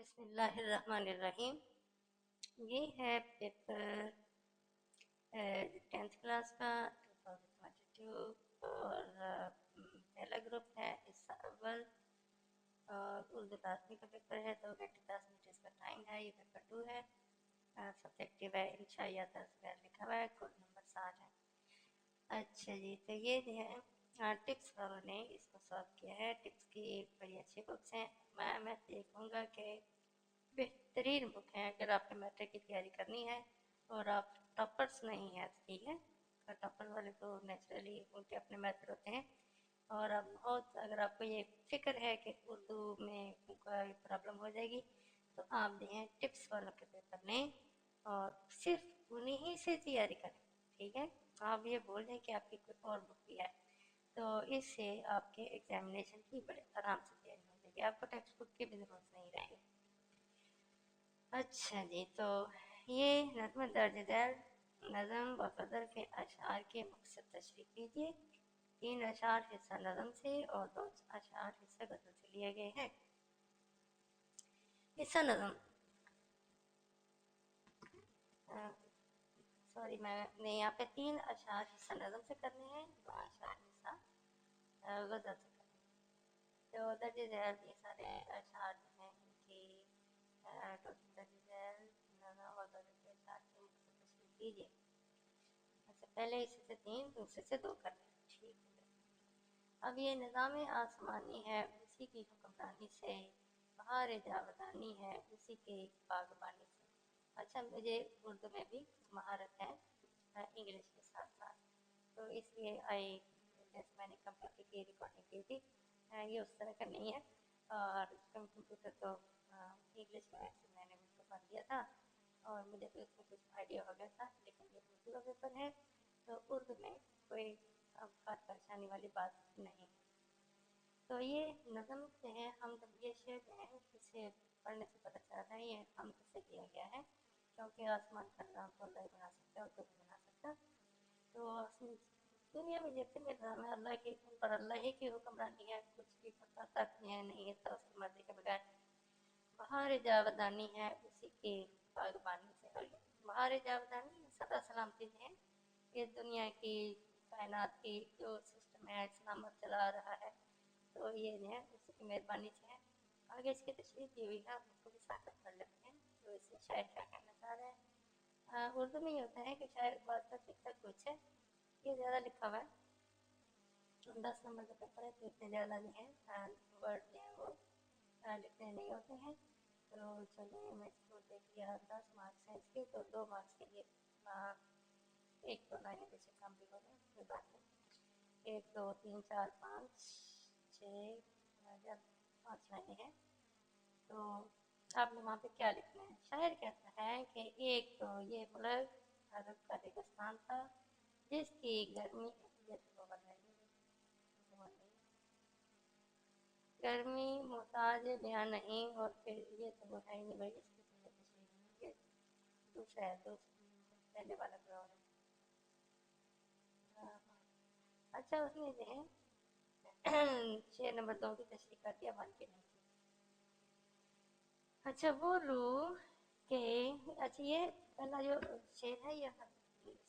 بسم اللہ الرحمن الرحیم۔ یہ ہے پیپر 10th کلاس کا 2022 اور پہلا گروپ ہے اس اول اور اردو لازمی کا پیپر ہے 2 گھنٹے 10 منٹ اس کا ٹائم ہے۔ یہ پیپر 2 ہے، سبجیکٹیو ہے، انشاء یا تصویر لکھا ہوا ہے، کوڈ نمبر 7 ہے۔ اچھا جی، تو یہ جو ہے ٹپس والوں نے اس کو سالو کیا ہے۔ ٹپس کی بڑی اچھی بکس ہیں، میں دیکھوں گا کہ بہترین بک ہے اگر آپ نے میٹرک کی تیاری کرنی ہے اور آپ ٹاپرس نہیں ہیں تو ٹھیک ہے، ٹاپر والے تو نیچرلی ان کے اپنے میتھڈ ہوتے ہیں، اور اب بہت اگر آپ کو یہ فکر ہے کہ اردو میں کوئی پرابلم ہو جائے گی تو آپ جو ہیں ٹپس والوں کے پیپر لیں اور صرف انہیں ہی سے تیاری کریں، ٹھیک ہے۔ آپ یہ بول دیں کہ آپ کی کوئی اور بک بھی ہے تو اس سے آپ کے ایگزامینیشن کی بڑے آرام سے تیاری ہو جائے گی، آپ کو ٹیکسٹ بک کی بھی ضرورت نہیں رہے گی۔ اچھا جی، تو یہ نظم درج ذیل نظم و غزل کے اشعار کے مقصد تشریح کیجیے۔ 3 اشعار حصہ نظم سے اور 2 اشعار حصہ غزل سے لیے گئے ہیں۔ حصہ نظم سوری میں نے یہاں پہ 3 اشعار حصہ نظم سے کرنے ہیں، 2 اشعار حصہ غزل سے کرنے ہیں۔ تو درج ذیل یہ سارے اشعار جو ہیں ان کی درج ذیل نظم و غزل کے اشعار کی مقصد تشریح کیجیے۔ اچھا، پہلے حصے سے 3 دوسرے سے 2 کرنے ہیں، ٹھیک ہے۔ اب یہ نظام آسمانی ہے اسی کی حکمرانی سے، بہار جاودانی ہے اسی کے باغبانی سے۔ اچھا، مجھے اردو میں بھی مہارت ہے انگلش کے ساتھ ساتھ، تو اس لیے جیسے میں نے کمپیوٹر کی ریکارڈنگ کی تھی یہ اس طرح کا نہیں ہے، اور کمپیوٹر تو انگلش میں نے اس کو پڑھ لیا تھا اور مجھے تو اس میں کچھ آئیڈیا ہو گیا تھا، لیکن یہ اردو کا پیپر ہے تو اردو میں کوئی خاص پریشانی والی بات نہیں ہے۔ تو یہ نظم جو ہے ہم جب یہ شعر جو ہے اسے پڑھنے سے پتہ چلتا ہے یہ ہم سے کیا گیا ہے، کیونکہ آسمان کا نظام تو اللہ ہی بنا سکتا ہے اور کوئی نہیں بنا سکتا۔ تو دنیا میں جتنے نظام ہے اللہ کے اوپر اللہ ہی کی حکمرانی ہے، کچھ بھی پتہ تک نہیں ہے تو اس کی مرضی کے بغیر۔ بہار جاودانی ہے اسی کے باغبانی سے، بہار جاودانی سدا سلامتی ہے اس دنیا کی کائنات کی جو سسٹم ہے سلامت چلا رہا ہے، تو یہ جو ہے اسی کی مہربانی سے ہے۔ آگے اس کی تشریح کی ہوئی ہے، آپ اس کو بھی ساتھ پڑھ لیتے ہیں تو اس سے شاعر کیا کہنا چاہ رہے ہیں۔ اردو میں یہ ہوتا ہے کہ شاعر بات تک لکھتا کچھ ہے، یہ زیادہ لکھا ہوا ہے، 10 نمبر کا پیپر ہے تو اتنے زیادہ نہیں ہے، ورڈ جو ہیں وہ لکھنے نہیں ہوتے ہیں۔ تو چلیے میں اس کو دیکھ لیا، 10 مارکس ہیں اس کے تو 2 مارکس کے لیے ایک دو لائنیں پیچھے کم بھی ہو گئے، کوئی بات نہیں، 1 2 3 4 5 6 5 لائنیں ہیں، تو آپ نے وہاں پہ کیا لکھنا ہے۔ شاعر کہتا ہے کہ ایک تو یہ ملک عرب کا ریگستان تھا جس کی گرمی گرمی محتاج بیان نہیں، اور پھر یہ تو وہ ہے ہی نہیں بھائی، اس کی تو تشریح نہیں ہے، دوسرا ہے پہلے والا جو ہے۔ اچھا، اس نے جو ہے شعر نمبر 2 کی تشریح کر دیا، 1 کی نہیں کی۔ اچھا بولو کہ اچھا یہ پہلا جو شعر ہے یہ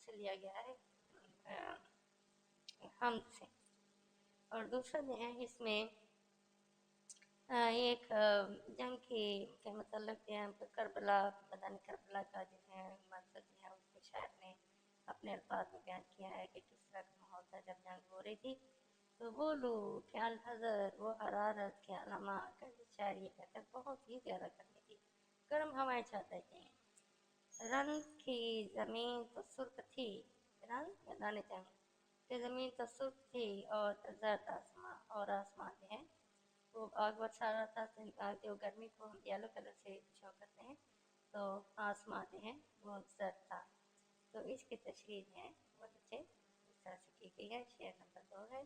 سے لیا گیا ہے حمد سے، اور دوسرا جو ہے اس میں ایک جنگ کے متعلق جو ہے کربلا، میدان کربلا کا جو ہے منظر جو ہے اس کے شاعر نے اپنے الفاظ میں بیان کیا ہے کہ کس طرح کا ماحول تھا جب جنگ ہو رہی تھی۔ تو بولو کیا الحذر وہ حرارت کیا لمع، شاعر یہ کہتا ہے بہت ہی زیادہ گرمی تھی، گرم ہوائیں چاہتے ہیں۔ رنگ کی زمین تو سرخ تھی، رنگ میدان جنگ کہ زمین تو سرخ تھی اور زرد آسمان، اور آسمان جو ہے وہ آگ برسا رہا تھا، جو گرمی کو ہم یلو کلر سے شو کرتے ہیں تو آسمان جو ہے وہ زرد تھا، تو اس کی تشریح جو ہے وہ نیچے اس طرح سے کی گئی ہے۔ شعر نمبر 2 ہے۔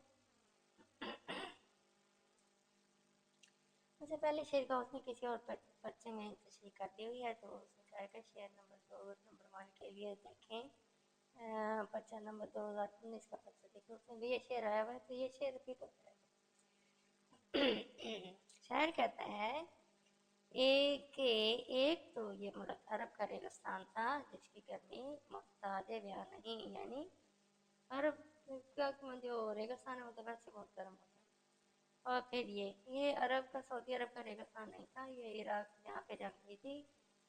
اچھا، پہلے شعر کا اس نے کسی اور پرچے میں تشریح کر دی ہوئی ہے تو اس نے کہا کہ شعر نمبر 2 نمبر 1 کے لیے دیکھیں پرچہ نمبر 2019 کا پرچہ دیکھیں، اس میں یہ شعر آیا ہوا ہے تو یہ شعر ریپیٹ ہوتا ہے۔ شاعر کہتا ہے एक तो ये मुल्क अरब का रेगिस्तान था जिसकी गर्मी मोहताज ब्याह नहीं, यानी अरब का जो रेगिस्तान है वो तो वैसे बहुत गर्म होता है। और फिर ये अरब का, सऊदी अरब का रेगिस्तान नहीं था, ये इराक जहाँ पे जंग हुई थी,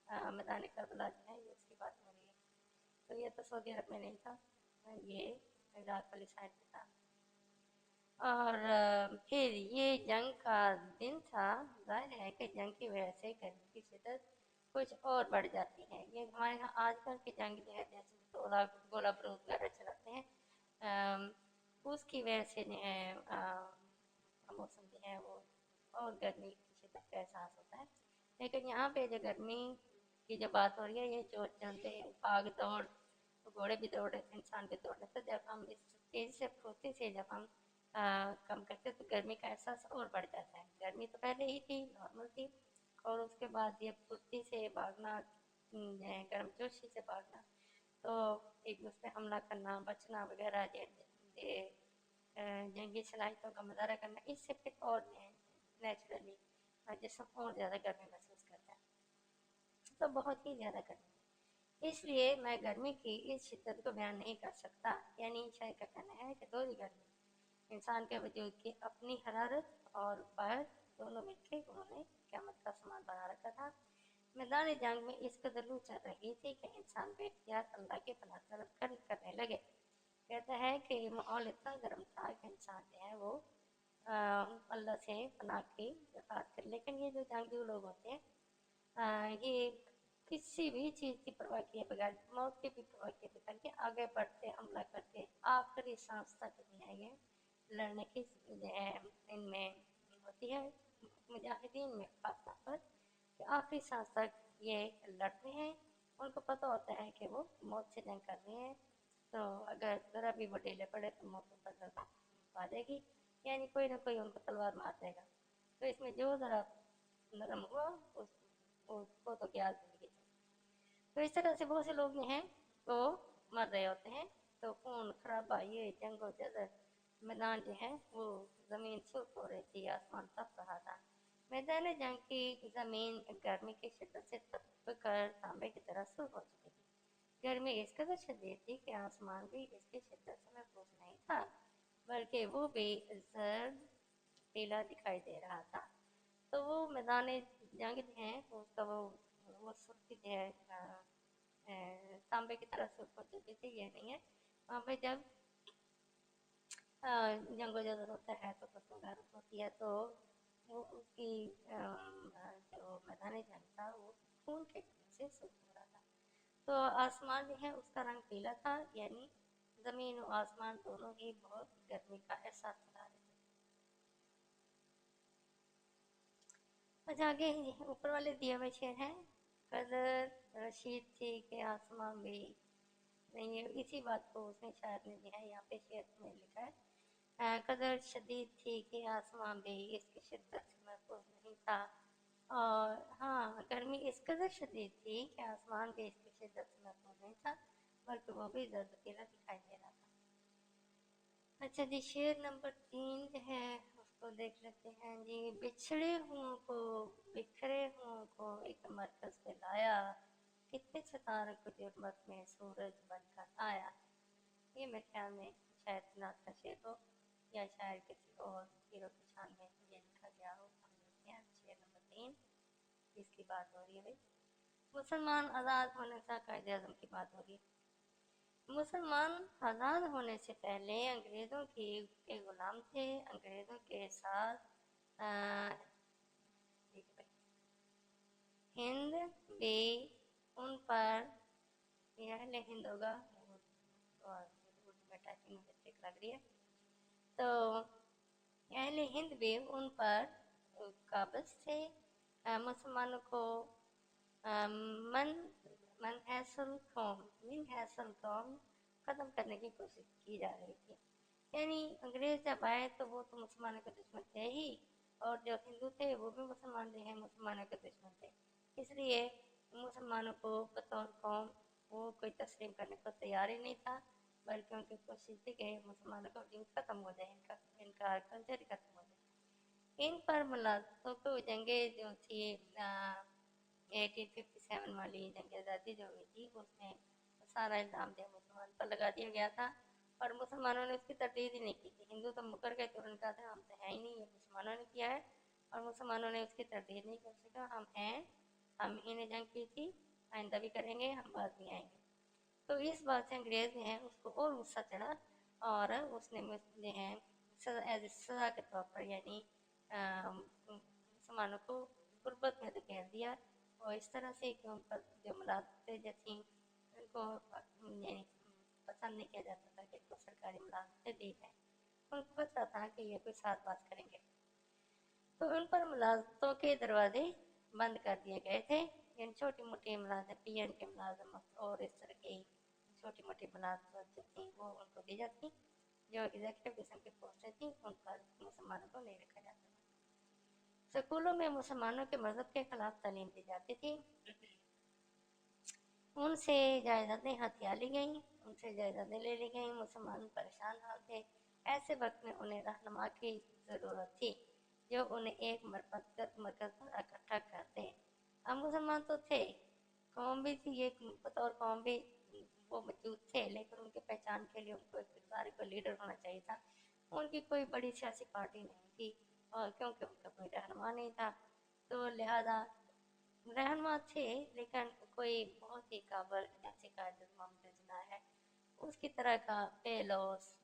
मैदान करबला जो है ये उसकी बात हो रही है। तो ये तो सऊदी अरब में नहीं था, ये इराक वाली साइड पे था। और फिर ये जंग का दिन था। जाहिर है कि जंग की वजह से गर्मी की शिद्दत कुछ और बढ़ जाती है। ये हमारे यहाँ आजकल की जंग जो है, जैसे गोला गोला बारूद वगैरह चलाते हैं, अम, उसकी वजह से जो है मौसम जो है वो और गर्मी की शिद्दत का एहसास होता है। लेकिन यहाँ पे जो गर्मी की जो बात हो रही है, ये जो चलते भाग दौड़, तो घोड़े भी दौड़ रहे थे, इंसान भी दौड़ रहे थे, जब हम इस तेज़ी से फुर्ती से जब हम कम करते तो गर्मी का एहसास और बढ़ जाता है। गर्मी तो पहले ही थी, नॉर्मल थी, और उसके बाद ये फुर्ती से भागना, गर्मजोशी से भागना, तो एक दूसरे हमला करना, बचना वगैरह, ये जंगी सलाहियतों का मुजाहरा करना, इससे फिर और नेचुरली जिसम और ज़्यादा गर्मी महसूस करता है, तो बहुत ही ज़्यादा गर्मी। इसलिए मैं गर्मी की इस शिद्दत को बयान नहीं कर सकता। यानी शायर का कहना है कि दोहरी गर्मी इंसान के वजूद की अपनी हरारत और बाहर दोनों मिलकर उन्होंने क़यामत का सामान बना रखा था। मैदान जंग में इस कदर लू चल रही थी कि इंसान बेख्तियार अल्लाह की पनाह तलब करने लगे। कहता है कि माहौल इतना गर्म था कि इंसान जो है वो अल्लाह से पनाह की दरख्वास्त करे। लेकिन ये जो जंगजू लोग होते हैं, ये किसी भी चीज़ की परवाह किए बगैर, मौत की भी परवाह किए बगैर ये आगे बढ़ते, हमला करते, आखिरी सांस तक जो है ये लड़ने की जो है इनमें होती है, मुजाहिदीन में खासतौर पर, कि आखिरी सांस तक ये लड़ते हैं। उनको पता होता है कि वो मौत से जंग कर रहे हैं, तो अगर ज़रा भी वो ढीले पड़े तो मौत उन पर ज़रूर आ जाएगी, यानी कोई ना कोई उनको तलवार मार देगा। तो इसमें जो ज़रा नरम हुआ उसको तो क्या ज़िंदगी थी। तो इस तरह से बहुत से लोग जो हैं वो मर रहे होते हैं। तो खून खराबा, ये जंगो जदर, मैदान जो है वो ज़मीन सुर्ख हो रही थी, आसमान तप रहा था। मैदान जंग की ज़मीन गर्मी की शिद्दत से तप कर तांबे की तरह सुर्ख हो चुकी थी। गर्मी इस कदर शदीद थी कि आसमान भी इसकी शिद्दत से महफूज नहीं था, बल्कि वो भी जर्द पीला दिखाई दे रहा था। तो वो मैदान जंग जो है उसका वो सुर्खी जो है तांबे की तरह सुर्ख हो चुकी थी, ये नहीं है। वहाँ पे जब जंगो जदल होता है तो फसल गारत होती है, तो वो उसकी जो मैदान जंग था वो खून के गिरने से सुर्ख हो रहा था। तो आसमान जो है उसका रंग पीला था, यानी ज़मीन और आसमान दोनों ही बहुत गर्मी का एहसास करा रहे थे। अच्छा, आगे ऊपर वाले दिए हुए शेर हैं, कदर रशीद थी कि आसमान भी नहीं है, इसी बात को उसने शायर ने जो है यहाँ पे शेर में लिखा है। कदर शदीद थी कि आसमान भी इसकी शिद्दत से महफूज नहीं था। और हाँ, गर्मी इस कदर शदीद थी कि आसमान भी इसकी शिद्दत से महफूज नहीं था, बल्कि वो भी जर्द पीला दिखाई दे रहा था। अच्छा जी, शेर नंबर 3 जो है उसको देख लेते हैं जी। बिछड़े हुओं को, बिखरे हुओं को एक मरकज पे लाया, कितने सितारों को जुर्मत में सूरज बनकर आया। ये मेरे ख्याल में शायद नात का शेर हो, या शायद किसी और हीरो की शान में ये लिखा गया हो। हम देखते हैं शेर नंबर 3, इसकी बात हो रही है भाई, मुसलमान आज़ाद होने से कायदे आज़म की बात हो रही है। मुसलमान आज़ाद होने से पहले अंग्रेज़ों के गुलाम थे। अंग्रेज़ों के साथ हिंद भी उन पर, यह हिंद होगा, उर्दू में टाइपिंग मुझे ठीक लग रही है, तो अहले हिंद भी उन पर काबिज थे। मुसलमानों को मन मन हैसल कौम ख़त्म करने की कोशिश की जा रही थी। यानी अंग्रेज़ जब आए तो वो तो मुसलमानों के दुश्मन थे ही, और जो हिंदू थे वो भी मुसलमान जो हैं मुसलमानों के दुश्मन थे। इसलिए मुसलमानों को बतौर कौम वो कोई तस्लीम करने को तैयार ही नहीं था, बल्कि उनकी कोशिश थी कि मुसलमानों का वजूद ख़त्म हो जाए, इनका इनका कल्चर ही ख़त्म हो जाए। इन पर मुलाज़मतों को जंगें जो थी 1857 वाली जंग आज़ादी जो हुई थी उसमें सारा इल्ज़ाम जो मुसलमान पर लगा दिया गया था और मुसलमानों ने उसकी तरदीद ही नहीं की थी। हिंदू तो मुकर गए थे और उनका था हम तो है ही नहीं, ये मुसलमानों ने किया है और मुसलमानों ने उसकी तरदीद नहीं कर सका। हम हैं, हम ही ने जंग की थी, आइंदा भी करेंगे, हम बाद में आएंगे। तो इस बात से अंग्रेज़ जो है उसको और गुस्सा चढ़ा और उसने जो है एज सज़ा के तौर पर यानी मुसलमानों को गुर्बत में धकेल दिया और इस तरह से कि उन पर जो मुलाज़मतें जो थी उनको यानी पसंद नहीं किया जाता था कि इनको सरकारी मुलाज़मतें दी जाएँ। उनको पता था कि ये कोई साज़बाज़ करेंगे, तो उन पर मुलाज़मतों के दरवाजे बंद कर दिए गए थे। इन छोटी-मोटी मुलाज़मत पीएन की मुलाज़मत और इस तरह की छोटी-मोटी मुलाज़मत जो थी वो उनको दी जाती, जो एग्जीक्यूटिव किस्म की पोस्टें थी उन पर मुसलमानों को नहीं रखा जाता था। स्कूलों में मुसलमानों के मज़हब के खिलाफ तालीम दी जाती थी। उनसे जायदादें हथिया ली गईं, उनसे जायदादें ले ली गईं। मुसलमान परेशान हाल थे। ऐसे वक्त में उन्हें रहनुमा की ज़रूरत थी जो उन्हें एक मरकज़ पर इकट्ठा कर दे। अब मुसलमान तो थे, कौम भी थी, एक बतौर कौम भी वो मौजूद थे, लेकिन उनकी पहचान के लिए उनको एक किरदार कोई लीडर होना चाहिए था। उनकी कोई बड़ी सियासी पार्टी नहीं थी और क्योंकि उनका कोई रहनुमा नहीं था, तो लिहाजा रहनुमा थे लेकिन कोई बहुत ही काबिल जैसे कायद मोहम्मद जना है उसकी तरह का बेलौस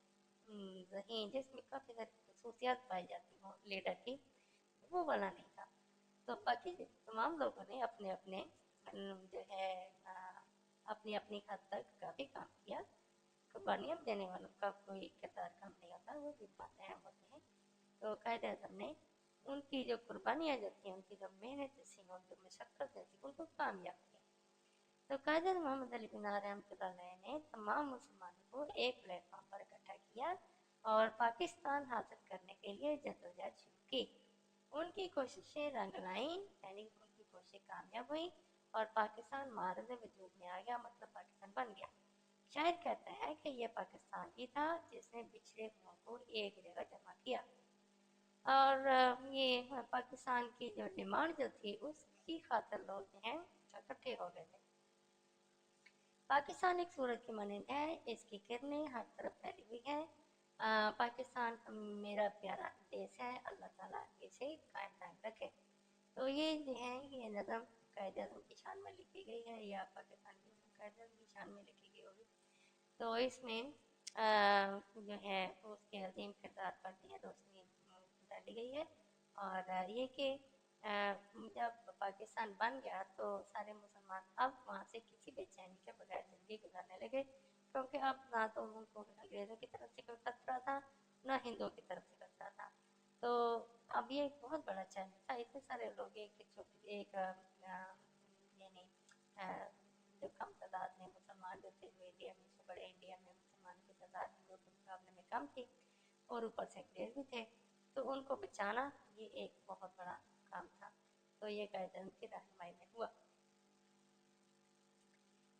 ज़हीन जिसमें काफ़ी सारी खसूसियात पाई जाती हों लीडर की, वो वाला नहीं था। तो बाकी तमाम लोगों ने अपने अपने जो है अपनी अपनी हद तक काफ़ी काम किया। कुर्बानियाँ देने वालों का कोई किरदार कम नहीं होता, वो भी बहुत अहम होते हैं। तो कायद आज़म ने उनकी जो कुर्बानियाँ जो थी, उनकी जो मेहनत थी और जो मशक्क़त थी उनको कामयाब किया। तो कायद मोहम्मद अली जिन्ना रहमतुल्लाह ने तमाम मुसलमानों को एक प्लेटफॉर्म पर इकट्ठा किया और पाकिस्तान हासिल करने के लिए जद्दोजहद शुरू की। उनकी कोशिशें रंग लाईं, यानी उनकी कोशिश कामयाब हुई और पाकिस्तान मारज़ वजूद में आ गया, मतलब पाकिस्तान बन गया। शायर कहता है कि यह पाकिस्तान ही था जिसने पिछड़े हुओं को एक जगह जमा किया और ये पाकिस्तान की जो डिमांड जो थी उसकी खातिर लोग जो हैं इकट्ठे हो गए थे। पाकिस्तान एक सूरज की मानंद है, इसकी किरणें हर तरफ फैली हुई हैं। पाकिस्तान मेरा प्यारा देश है, अल्लाह ताला इसे कायम दायम रखे। तो ये जो है ये नज़म कायद आज़म की शान में लिखी गई है या पाकिस्तान की कायद आज़म की शान में लिखी गई होगी। तो इसमें जो है उसके अजीम किरदार पर जो है रोशनी डाली गई है और ये कि जब पाकिस्तान बन गया तो सारे मुसलमान अब वहाँ से किसी बेचैनी के बगैर ज़िंदगी गुजारने लगे, क्योंकि अब ना तो उनको अंग्रेज़ों की तरफ से कोई खतरा था, ना हिंदुओं की तरफ से खतरा था। तो अब ये एक बहुत बड़ा चैलेंज था, इतने सारे लोग एक यानी जो कम तादाद में मुसलमान जो थे वो इंडिया में से बड़े इंडिया में मुसलमानों की तादाद हिंदुओं के मुकाबले में कम थी और ऊपर से अंग्रेज़ भी थे, तो उनको बचाना ये एक बहुत बड़ा काम था। तो ये कायद आज़म की रहनुमाई में हुआ।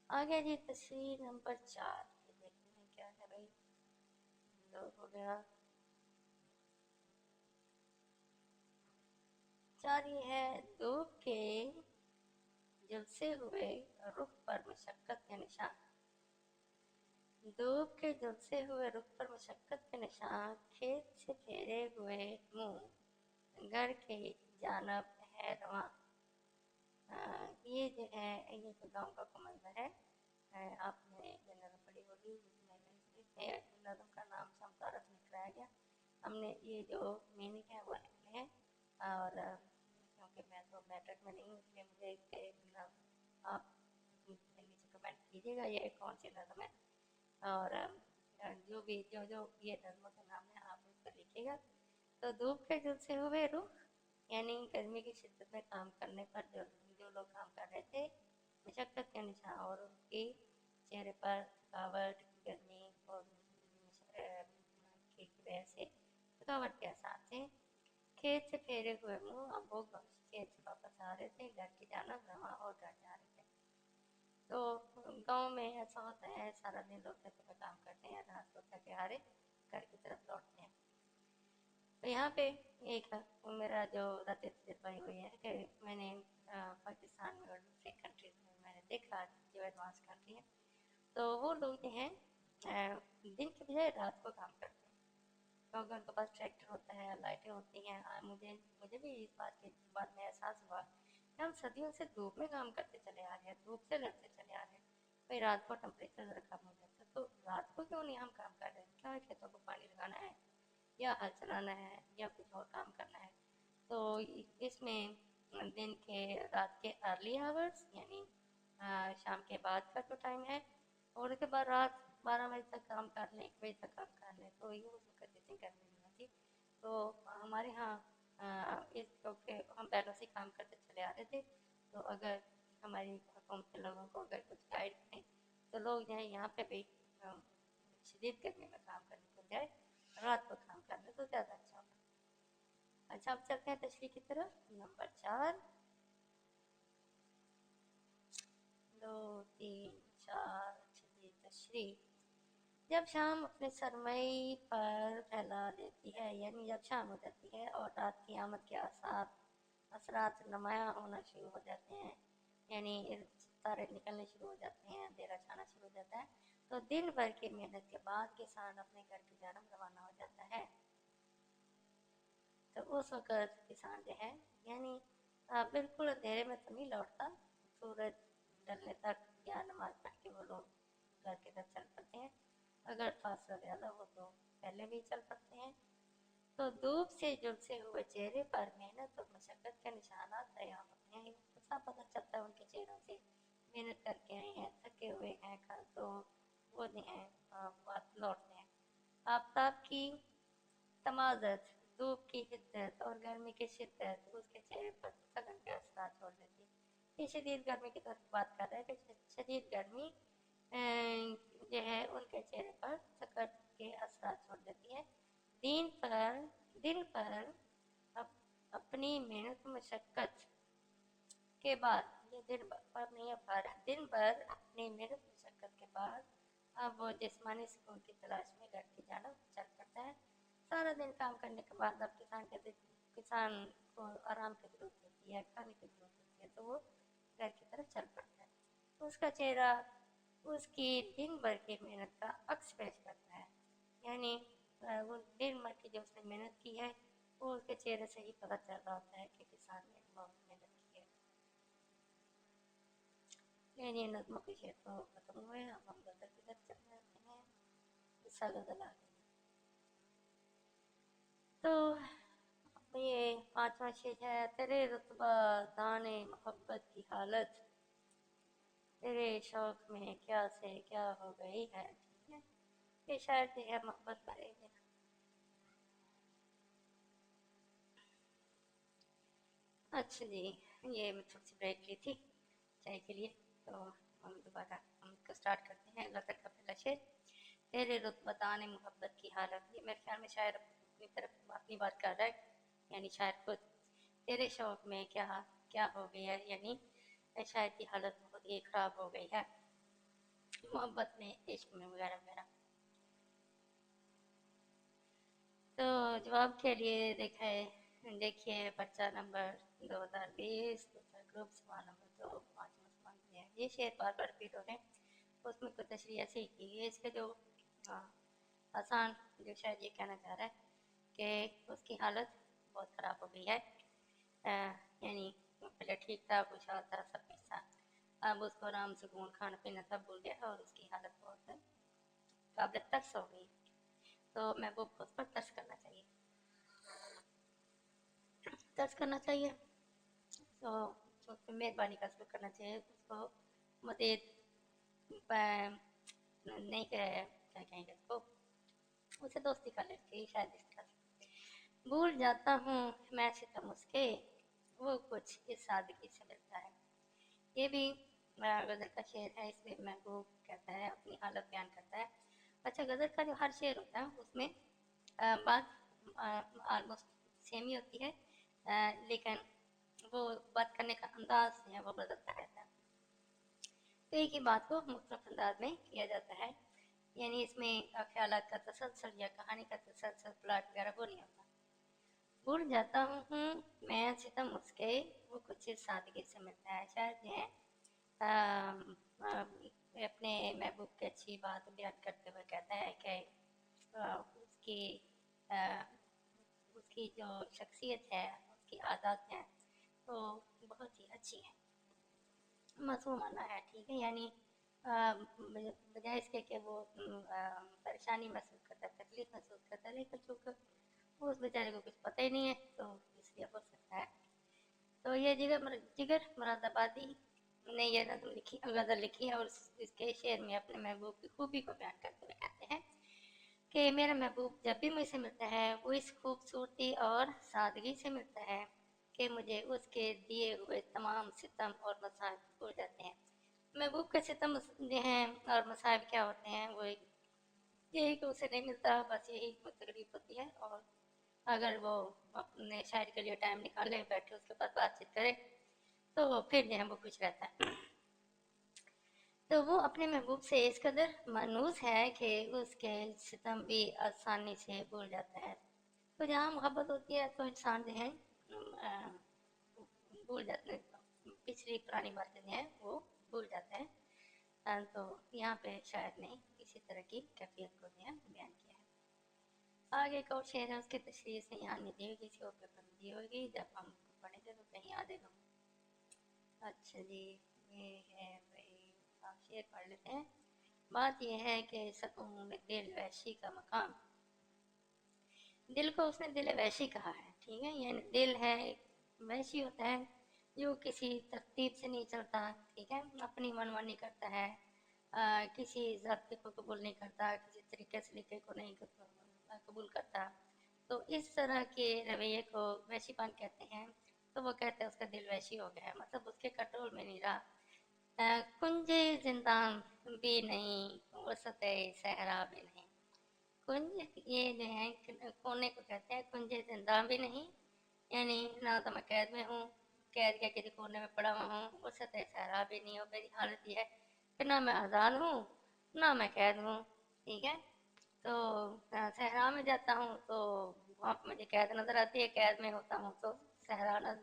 आ गया जी तस्वीर नंबर 4, ये देखते हैं क्या है भाई। दो हो गया, 4 ये है धूप के झुलसे हुए रुख पर मशक्क़त के निशान। धूप के झुलसे हुए रुख पर मशक्क़त के निशान, खेत से फेरे हुए मुँह घर के जानब है रवां। ये जो है ये तो गाँव का मंजर है। आपने जो नज़म पढ़ी होगी उसमें नज़म का नाम शमतारत में कराया गया। हमने ये जो मीनिंग है वो लिखे हैं और क्योंकि मैं तो मैट्रिक में नहीं हूँ इसलिए मुझे आप नीचे कमेंट कीजिएगा ये कौन सी नज़म है और जो भी जो ये नज़मों के नाम है आप उस पर लिखिएगा। तो धूप के झुलसे हुए रुख यानी गर्मी की शिद्दत में काम करने पर जो जो लोग काम कर रहे थे, मशक्क़त के निशान और उनके चेहरे पर थकावट, गर्मी और की वजह से थकावट के आसार थे। खेत से फेरे हुए मुँह अब वो खेत से वापस आ रहे थे, घर की जानब रवां और घर जा रहे थे। तो गाँव में ऐसा होता है, सारा दिन लोग खेतों में काम करते हैं, रात को थके हारे घर की तरफ लौटते हैं। تو یہاں پہ ایک میرا جو تجربہ بڑی ہوئی ہے کہ میں نے پاکستان میں اور دوسری کنٹریز میں میں نے دیکھا جو ایڈوانس کنٹری ہے تو وہ لوگ جو ہیں دن کے بجائے رات کو کام کرتے ہیں، کیونکہ ان کے پاس ٹریکٹر ہوتا ہے، لائٹیں ہوتی ہیں۔ مجھے بھی اس بات کے بعد میں احساس ہوا کہ ہم صدیوں سے دھوپ میں کام کرتے چلے آ رہے ہیں، دھوپ سے لڑتے چلے آ رہے ہیں، بھائی رات کو ٹمپریچر ذرا کم ہو جاتا ہے تو رات کو کیوں نہیں ہم کام کر رہے ہیں؟ کیا کھیتوں کو پانی لگانا ہے یا ہل چلانا ہے یا کچھ اور کام کرنا ہے؟ تو اس میں دن کے رات کے ارلی آورس یعنی شام کے بعد کا جو ٹائم ہے اور اس کے بعد رات 12 بجے تک کام کر لیں، 1 بجے تک کام کر لیں، تو یہ اس وقت جتنی گرمی نہیں ہوتی۔ تو ہمارے ہاں اس کیونکہ ہم پہلے سے کام کرتے چلے آ رہے تھے، تو اگر ہماری حکومت کے لوگوں کو اگر کچھ گائیڈ کریں تو لوگ جو ہے یہاں پہ بھی شدید گرمی میں کام کرنے کے بجائے رات کو کام کرنے تو زیادہ اچھا ہوگا۔ اچھا، اب چلتے ہیں تشریح کی طرف۔ نمبر 4، 2 3 4 شدید تشریح۔ جب شام اپنے سرمئی پر پھیلا دیتی ہے یعنی جب شام ہو جاتی ہے اور رات کی آمد کے اثرات نمایاں ہونا شروع ہو جاتے ہیں، یعنی ستارے نکلنے شروع ہو جاتے ہیں، اندھیرا چھانا شروع ہو جاتا ہے، تو دن بھر کی محنت کے بعد کسان اپنے گھر کی جانب روانہ ہو جاتا ہے۔ تو اس وقت کسان جو ہے یعنی بالکل اندھیرے میں تو نہیں لوٹتا، سورج ڈلنے تک یا نماز پڑھ کے وہ لوگ گھر کی طرف چل پڑتے ہیں، اگر فاصلہ زیادہ ہو تو پہلے بھی چل پڑتے ہیں۔ تو دھوپ سے جھلسے ہوئے چہرے پر محنت اور مشقت کے نشانات عیاں ہوتے ہیں، صاف پتہ چلتا ہے ان کے چہروں سے محنت کر کے آئے ہیں، تھکے ہوئے ہیں، تو وہ جو ہیں لوٹتے ہیں۔ آفتاب کی تمازت، دھوپ کی حدت اور گرمی کی شدت اس کے چہرے پر سخت کے اثرات چھوڑ دیتی ہے۔ یہ شدید گرمی کی طرف بات کر رہا ہے کہ شدید گرمی جو ہے ان کے چہرے پر سکٹ کے اثرات چھوڑ دیتی ہے۔ دن پر اپنی محنت و مشقت کے بعد، یہ دن پر نہیں دن بھر اپنی محنت و مشقت کے بعد اب وہ جسمانی سکون کی تلاش میں گھر کی جانب چل پڑتا ہے۔ سارا دن کام کرنے کے بعد اب کسان کو آرام کی ضرورت ہوتی ہے، کھانے کی ضرورت ہوتی ہے، تو وہ گھر کی طرف چل پڑتا ہے۔ اس کا چہرہ اس کی دن بھر کی محنت کا عکس پیش کرتا ہے، یعنی وہ دن بھر کی جو اس نے محنت کی ہے وہ اس کے چہرے سے ہی پتہ چل رہا ہوتا ہے کہ کسان نے بہت محنت کی ہے۔ یعنی نظموں کے شعر تو ختم ہوئے، اب ہم غزل کی طرف چل جاتے ہیں۔ قصہ غزل آ گئی تو یہ 5واں شعر ہے: تیرے رتبہ دان محبت کی حالت، تیرے شوق میں کیا سے کیا ہو گئی ہے۔ ٹھیک ہے، یہ شاعر جو ہے محبت پر ہے۔ اچھا جی، یہ میں تھوڑی سی بریک لی تھی چائے کے لیے، تو ہم دوبارہ ہم کو سٹارٹ کرتے ہیں غزل کا پہلا شعر: تیرے رتبتان محبت کی حالت۔ یہ میرے خیال میں شاعر اپنی طرف اپنی بات کر رہا ہے، یعنی شاعر خود۔ تیرے شوق میں کیا ہو گیا ہے، یعنی شاعر کی حالت بہت ہی خراب ہو گئی ہے محبت میں، عشق میں وغیرہ وغیرہ۔ تو جواب کے لیے دیکھیے پرچہ نمبر 2020 دوسرا گروپ سوال نمبر 2 5واں سوال ہے۔ یہ شعر بار بار ریپیٹ ہو رہے ہیں، اس میں کوئی تشریح ایسے ہی کی ہے۔ اس کا جو آسان جو شاید یہ کہنا چاہ رہا ہے کہ اس کی حالت بہت خراب ہو گئی ہے، یعنی پہلے ٹھیک تھا، خوشحال تھا، سب کچھ تھا، اب اس کو آرام سکون کھانا پینا سب بھول گیا اور اس کی حالت بہت قابل ترس ہو گئی۔ تو محبوب کو اس پر ترس کرنا چاہیے، تو اس پہ مہربانی کا سلوک کرنا چاہیے، اس کو مزید نہیں کیا کہیں گے اس کو، اسے دوستی کر لینی چاہیے شاید اس طرح سے۔ بھول جاتا ہوں میں ستم اس کے، وہ کچھ اس سادگی سے ملتا ہے۔ یہ بھی غزل کا شعر ہے، اس میں محبوب کہتا ہے، اپنی حالت بیان کرتا ہے۔ اچھا، غزل کا جو ہر شعر ہوتا ہے اس میں بات آلموسٹ سیم ہی ہوتی ہے، لیکن وہ بات کرنے کا انداز جو ہے وہ بدلتا رہتا ہے، تو ایک ہی بات کو مختلف انداز میں کیا جاتا ہے، یعنی اس میں خیالات کا تسلسل یا کہانی کا تسلسل پلاٹ وغیرہ وہ نہیں ہوتا۔ भूल जाता हूँ मैं सितम उसके, वो कुछ सादगी से मिलता है। शायद जो है अपने महबूब की अच्छी बात बयान करते हुए कहता है कि उसकी अ, उसकी जो शख्सियत है, उसकी आदत है, तो बहुत ही अच्छी है, मासूमाना है, ठीक है। यानी बजाय इसके कि वो परेशानी महसूस करता है, तकलीफ महसूस करता है, लेकिन चूँकि उस बेचारे को कुछ पता ही नहीं है, तो इसलिए हो सकता है। तो ये जिगर मुरादाबादी ने ये नज़म लिखी, गज़ल लिखी है, और इसके शेर में अपने महबूब की खूबी को बयान करते हुए कहते हैं कि मेरा महबूब जब भी मुझसे मिलता है वो इस खूबसूरती और सादगी से मिलता है कि मुझे उसके दिए हुए तमाम सितम और मसाइब भूल जाते हैं। महबूब के सितम जो हैं और मसाइब क्या होते हैं, वो यही कि उसे नहीं मिलता, बस यही तकलीफ होती है। और अगर वो अपने शायर के लिए टाइम निकाले, बैठे उसके पास बातचीत करे, तो फिर जो है वो खुश रहता है। तो वो अपने महबूब से इस कदर मानूस है कि उसके सितम भी आसानी से भूल जाता है। तो जहाँ मोहब्बत होती है तो इंसान जो है भूल जाते हैं, पिछली पुरानी बातें जो हैं वो भूल जाता है। तो यहाँ पे शायर ने इसी तरह की कैफियत को जो है बयान किया है। आगे एक और शेर है, उसकी तशरीह से यहाँ नहीं दी होगी, इसी पेपर में दी होगी, जब हम पढ़ेंगे तो कहीं आ जाएगा। अच्छा जी, ये है भाई, आप शेर पढ़ लेते हैं। बात यह है कि सकून दिल वैशी का मकाम, दिल को उसने दिल वैशी कहा है, ठीक है। यानी दिल है वैशी होता है जो किसी तरतीब से नहीं चलता, ठीक है, अपनी मनमानी करता है, किसी ज़ाब्ते को कबूल नहीं करता, किसी तरीके सलीके को नहीं कबूल करता। तो इस तरह के रवैये को वैशीपन कहते हैं। तो वो कहते हैं उसका दिल वैशी हो गया है, मतलब उसके कंट्रोल में नहीं रहा। कुंजे जिंदान भी नहीं, वसत सहरा भी नहीं। कुंज ये जो है कोने को कहते हैं, कुंजे जिंदान भी नहीं, यानी ना तो मैं कैद में हूँ, कैद के किसी कोने में पड़ा हुआ हूँ, वसत सहरा भी नहीं। और मेरी हालत ये है कि ना मैं आज़ाद हूँ ना मैं कैद हूँ, ठीक है। तो सहरा में जाता हूँ तो वहाँ पर मुझे कैद नज़र आती है, कैद में होता हूँ तो सहरा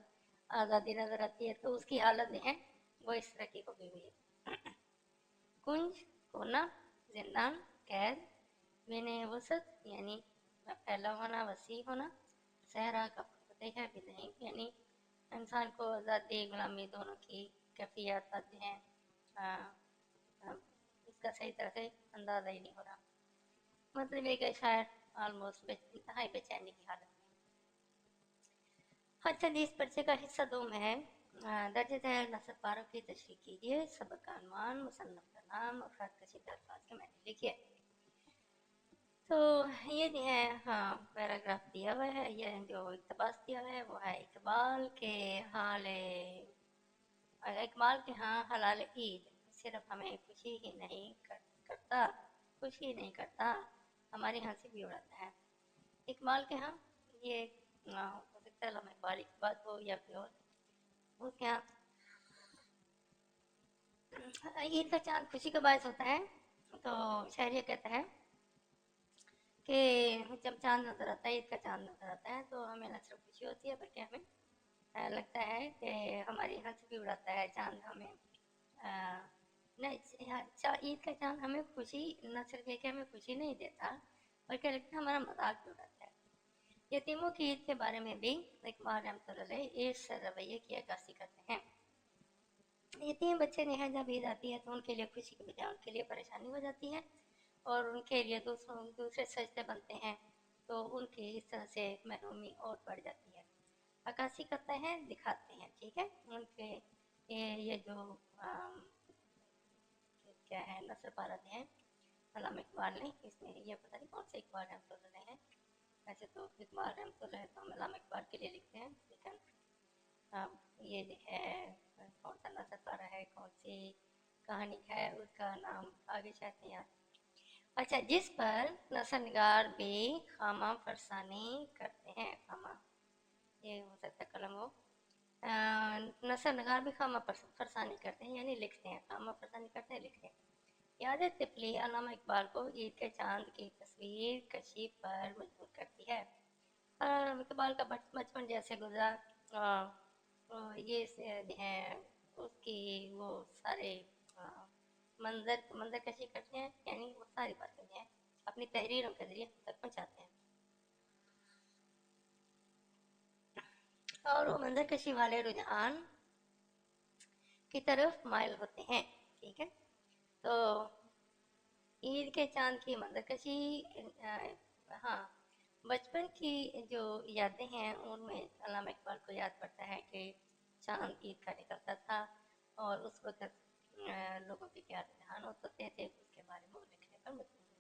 आज़ादी नज़र आती है। तो उसकी हालत जो है वो इस तरह की हो गई हुई है। कुंज कोना, जिंदान कैद, मैंने वसत यानी फैला होना, वसी होना, सहरा का फतेह भी नहीं, यानी इंसान को आज़ादी गुलामी दोनों की कैफियत आती हैं, इसका सही तरह से अंदाज़ा ही नहीं हो रहा। मतलब ये कि शायर ऑलमोस्ट इंतहाई बेचैनी की हालत में। अच्छा जी, इस पर्चे का हिस्सा 2 में है। दर्ज झैल नस्ब पारों की तशरीह कीजिए, सबक का अनुमान, मुसन्नफ का नाम और ख़त कशीदा अल्फाज के मायने लिखिए। तो ये जो है, हाँ, पैराग्राफ दिया हुआ है। ये जो इक़्तिबास दिया हुआ है वो है इकबाल के हाँ हलाल ईद सिर्फ हमें खुशी ही नहीं करता, खुशी नहीं करता, हमारी हंसी भी उड़ाता है। इकबाल के यहाँ ये हो सकता है अल्लामा इकबाल की बात हो या फिर और उसके यहाँ ईद का चाँद खुशी का बायस होता है। तो शायर ये कहता है कि जब चाँद नज़र आता है, ईद का चाँद नज़र आता है, तो हमें न सिर्फ खुशी होती है बल्कि हमें लगता है कि हमारी हंसी भी उड़ाता है चाँद। हमें नहीं, अच्छा, ईद का चाँद हमें खुशी न सिर्फ ये कि हमें खुशी नहीं देता, बल्कि लगता है हमारा मजाक भी उड़ाता है। यतीमों की ईद के बारे में भी इकबाल रहमतुल्लाह अलैह इस रवैये की अक्कासी करते हैं। यतीम बच्चे जो हैं जब ईद आती है तो उनके लिए खुशी की बजाय उनके लिए परेशानी हो जाती है, और उनके लिए दूसरे सजदे बनते हैं, तो उनकी इस तरह से महरूमी और बढ़ जाती है। अक्कासी करते हैं, दिखाते हैं, ठीक है। उनके ये जो क्या है नसर पारत हैं अल्लामा इकबाल ने, इसमें ये पता नहीं कौन से इकबाल रहमतुल्लाह हैं। वैसे तो इकबाल रहमतुल्लाह तो हम अल्लामा इकबाल के लिए लिखते हैं, लेकिन ये जो है कौन सा नसर पारा है, कौन सी कहानी है, उसका नाम आगे शायद नहीं याद। अच्छा, जिस पर नसर निगार भी खामा फरसानी करते हैं, खामा ये हो सकता है कलम हो, नसर नगार भी खामा फरसानी करते हैं, यानी लिखते हैं, खामा फरसानी करते हैं, लिखते हैं। याद तिफली अल्लामा इकबाल को ईद के चांद की तस्वीर कशी पर मजबूर करती है। इकबाल का बचपन जैसे गुजरा, ये हैं उसकी वो सारे मंजर कशी करते हैं, यानी वो सारी बातें जो हैं अपनी तहरीरों के जरिए हम तक पहुँचाते हैं। और वो मंजर कशी वाले रुझान की तरफ माइल होते हैं। ठीक है, तो ईद के चांद की मंजरकशी, हाँ, बचपन की जो यादें हैं उनमें अल्लामा इकबाल को याद पड़ता है कि चांद ईद का निकलता था और उस वक्त लोगों के क्या रुझान होते थे, उसके बारे में वो लिखने पर मजबूर हो गए।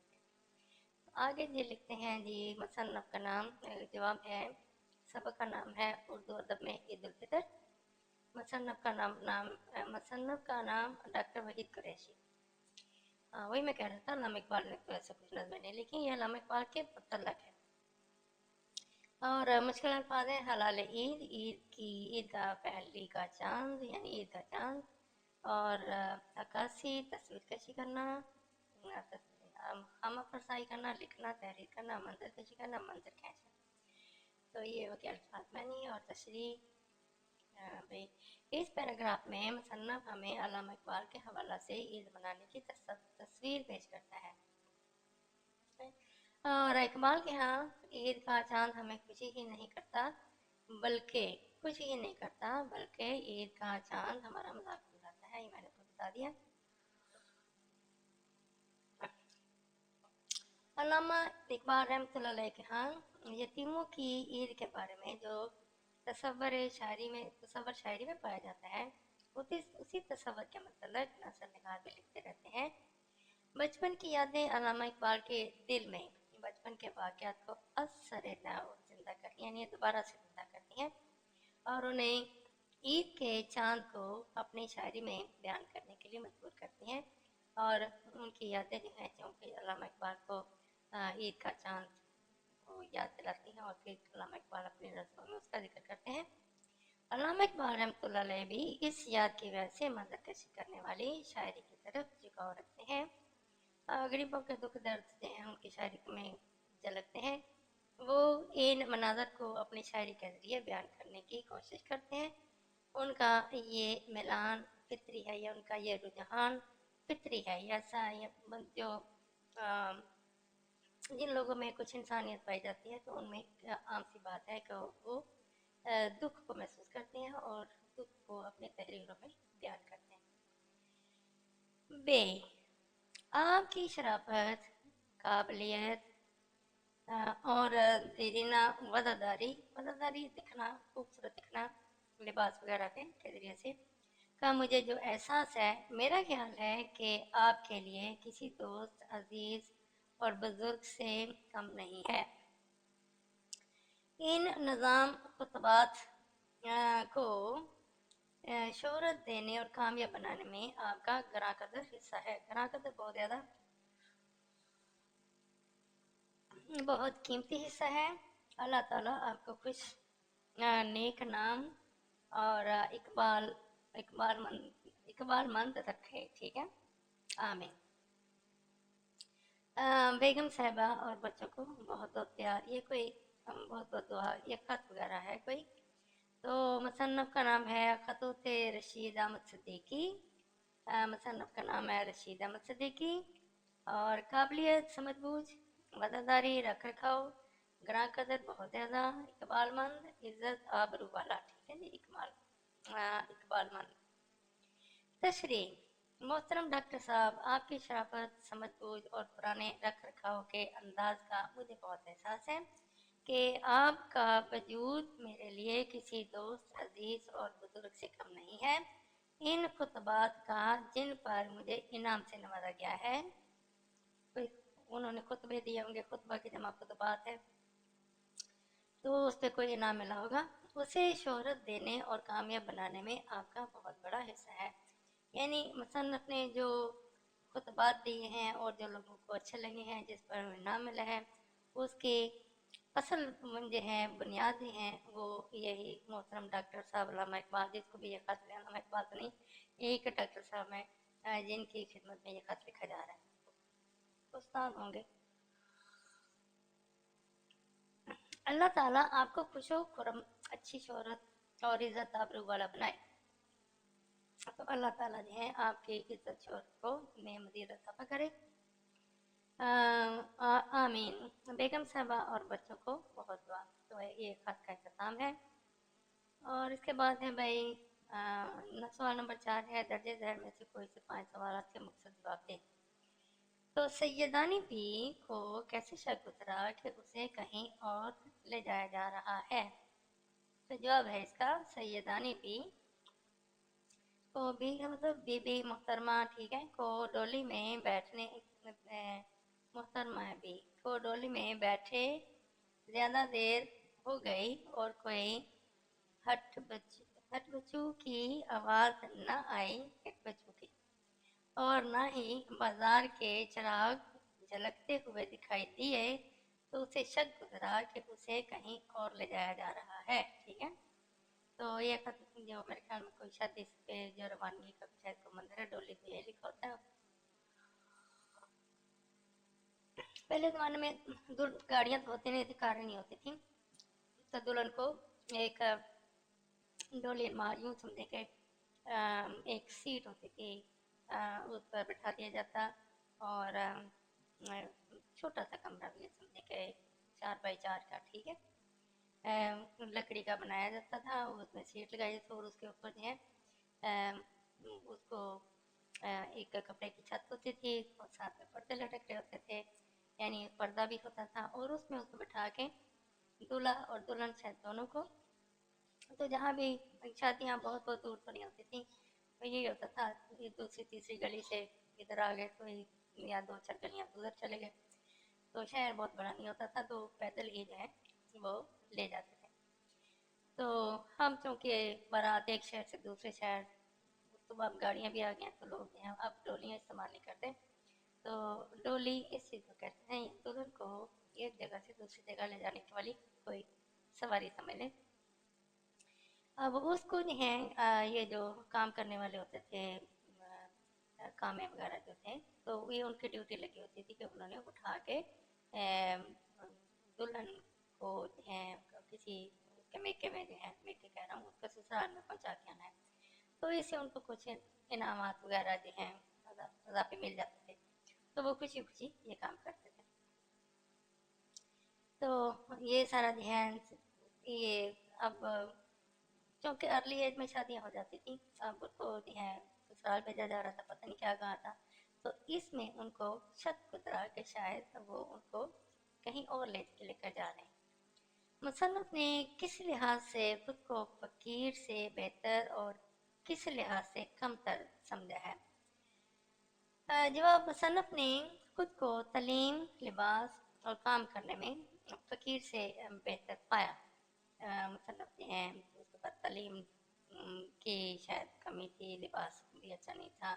आगे जी लिखते हैं जी, मुसन्नफ का नाम जवाब है, सबक का नाम है उर्दू अदब में ईद उल फितर। मुसन्नफ का नाम डॉक्टर वहीद कुरैशी। वही मैं कह रहा था, अल्लामा इकबाल ने तो ऐसा कुछ नज़्में नहीं लिखी, ये अल्लामा इकबाल के मुतल्लक है। और मुश्किल अल्फाज है, हलाल ईद, ईद का पहली का चांद यानी ईद का चांद, और अक्कासी तस्वीर कशी करना, हम फरसाई करना, लिखना, तहरीर करना, मंजर कशी करना, मंजर खींचना। तो ये हो गया अल्फाज मानी और तशरीह। भाई इस पैराग्राफ में मुसन्नफ हमें अल्लामा इकबाल के हवाला से ईद मनाने की तस्वीर पेश करता है। और इकबाल के यहाँ ईद का चांद हमें खुशी ही नहीं करता, बल्कि खुशी ही नहीं करता बल्कि ईद का चांद हमारा मजाक उड़ाता है। ये मैंने तो बता दिया। अल्लामा इकबाल रहमतुल्लाह अलैह के यहाँ यतीमों की ईद के बारे में जो तसव्वुर शायरी में पाया जाता है, उसी तसव्वुर के मतलब नसर निगार में लिखते रहते हैं। बचपन की यादें अल्लामा इकबाल के दिल में बचपन के वाक़यात को असर जिंदा करती हैं, यानी दोबारा से जिंदा करती हैं और उन्हें ईद के चांद को अपनी शायरी में बयान करने के लिए मजबूर करती हैं। और उनकी यादें जो हैं, क्योंकि अल्लामा इकबाल को ईद का चांद को याद दिलाती हैं और फिर अल्लामा इकबाल अपनी नज़्मों में उसका जिक्र करते हैं। अल्लामा इकबाल रहमतुल्लाह अलैह भी इस याद की वजह से मंजरकशी करने वाली शायरी की तरफ झुकाव रखते हैं। गरीबों के दुख दर्द जो हैं उनकी शायरी में झलकते हैं। वो इन मनाज़र को अपनी शायरी के ज़रिए बयान करने की कोशिश करते हैं। उनका ये मिलान फितरी है, या उनका ये रुझान फितरी है, ऐसा ये जो जिन लोगों में कुछ इंसानियत पाई जाती है तो उनमें आम सी बात है कि वो दुख को महसूस करते हैं और दुख को अपनी तहरीरों में बयान करते हैं। बे आपकी शराफत, काबिलियत और देरीना वज़ादारी दिखना, खूबसूरत दिखना लिबास वगैरह के जरिए से का मुझे जो एहसास है, मेरा ख्याल है कि आपके लिए किसी दोस्त अजीज और बुजुर्ग से कम नहीं है। इन निज़ाम खुतबात को शोहरत देने और कामयाब बनाने में आपका गरां कदर हिस्सा है। गरां कदर बहुत कीमती हिस्सा है। अल्लाह ताला आपको खुश नेक नाम और इकबाल मंद रखे। ठीक है, आमीन। बेगम साहिबा और बच्चों को बहुत बहुत प्यार। ये कोई बहुत बहुत दुआ, ये खत वगैरह है कोई। तो मुसन्नफ का नाम है खतूत रशीद अहमद सिद्दीकी। मुसन्नफ का नाम है रशीद अहमद सिद्दीकी। और काबिलियत, समझबूझ, वफादारी, रख रखाव, ग्रां कदर बहुत ज़्यादा, इकबालमंद, इज्जत आबरू वाला। ठीक है जी, इकबालमंद। तशरीह। मोहतरम डॉक्टर साहब, आपकी शराफत, समझबूझ और पुराने रख रखाव के अंदाज का मुझे बहुत एहसास है कि आपका वजूद मेरे लिए किसी दोस्त अजीज और बुजुर्ग से कम नहीं है। इन खुतबात का जिन पर मुझे इनाम से नवाजा गया है, कोई उन्होंने खुतबे दिए होंगे, खुतबा की जमा खुतबात है, तो उस पर कोई इनाम मिला होगा, उसे शोहरत देने और कामयाब बनाने में आपका बहुत बड़ा हिस्सा है। यानी मुसन्नफ ने जो खुतबात दिए हैं और जो लोगों को अच्छे लगे हैं, जिस पर इनाम मिला है, उसके असल जो हैं बुनियादी हैं वो यही मोहतरम डॉक्टर साहब अल्लामा इकबाल, जिसको भी ये खत अल्लामा इकबाल तो नहीं, एक डॉक्टर साहब हैं जिनकी खिदमत में ये खत लिखा जा रहा है, उस्ताद होंगे। अल्लाह ताला आपको खुशो खुरम अच्छी शोहरत और इज़्ज़त आबरू वाला बनाए। तो अल्लाह ताला जो है आपकी इज़्ज़त शोहरत को मज़ीद अता करे। आमीन। बेगम साहबा और बच्चों को बहुत दुआ। तो ये ख़त का इख्तिताम है। और इसके बाद है भाई सवाल नंबर 4 है, दर्जे ज़ैल में से कोई से 5 सवालात के मुख्तसर जवाब दें। तो सैयदानी बी को कैसे शक गुजरा कि उसे कहीं और ले जाया जा रहा है? तो जवाब है इसका, सैयदानी बी को, बी का मतलब बीबी मोहतरमा, ठीक है, को डोली में बैठने मोहतरमा है बी को डोली में बैठे ज़्यादा देर हो गई और कोई हट बच्चू की आवाज़ न आई, हट बच्चू की, और न ही बाजार के चिराग झलकते हुए दिखाई दिए, तो उसे शक गुजरा कि उसे कहीं और ले जाया जा रहा है। ठीक है, तो ये खत जो मेरे ख्याल में कोई शादी पे जो रवानगी का शायद को मंदिर है, डोली पे ये लिखा होता है। पहले ज़माने में गाड़ियाँ तो होती नहीं थी, कारें नहीं होती थी, तो दुल्हन को एक डोली यूँ समझे कि एक सीट होती थी, उस पर बैठा दिया जाता, और छोटा सा कमरा भी है, समझे कि 4x4 का, ठीक है, लकड़ी का बनाया जाता था, उसमें सीट लगाई जाती, और उसके ऊपर जो है उसको एक कपड़े की छत होती थी, और साथ में पर्दे लटक रहे होते थे, यानी पर्दा भी होता था, और उसमें उसको बैठा के दूल्हा और दुल्हन शायद दोनों को, तो जहाँ भी शादियाँ बहुत बहुत दूर तो नहीं होती थी, तो यही होता था, दूसरी तीसरी गली से इधर आ गए कोई, या 2-4 गलियाँ उधर चले गए, तो शहर बहुत बड़ा नहीं होता था, तो पैदल ही जो है वो ले जाते थे। तो हम चूँकि बारात एक शहर से दूसरे शहर, तो अब गाड़ियाँ भी आ गई हैं, तो लोग जो हैं अब डोलियाँ इस्तेमाल नहीं करते, तो डोली इस चीज़ को कहते हैं, दुल्हन को एक जगह से दूसरी जगह ले जाने की वाली कोई सवारी समझ लें। अब उसको जो है ये जो काम करने वाले होते थे, कामे वगैरह जो थे, तो ये उनकी ड्यूटी लगी होती थी कि उन्होंने उठा के दुल्हन को जो है किसी उसके मेके में, जो है मेके कह रहा हूँ, उसका ससुराल में पहुँचा के आना है, तो इससे उनको कुछ इनामात वगैरह जो हैं अज़ाफ़े मिल जाते थे, तो वो खुशी खुशी ये काम करते थे। तो ये सारा जो है ये अब क्योंकि अर्ली एज में शादियाँ हो जाती थी, अब तो जो है ससुराल भेजा जा रहा था, पता नहीं क्या कहा था, तो इसमें उनको शक गुजरा कि शायद वो उनको कहीं और लेकर जा रहे हैं। मुसन्निफ ने किस लिहाज से खुद को फ़कीर से बेहतर और किस लिहाज से कमतर समझा है? जवाब, मुसन्निफ ने खुद को तालीम, लिबास और काम करने में फ़कीर से बेहतर पाया। मुसन्निफ जो हैं उसके पास तालीम की शायद कमी थी, लिबास भी अच्छा नहीं था,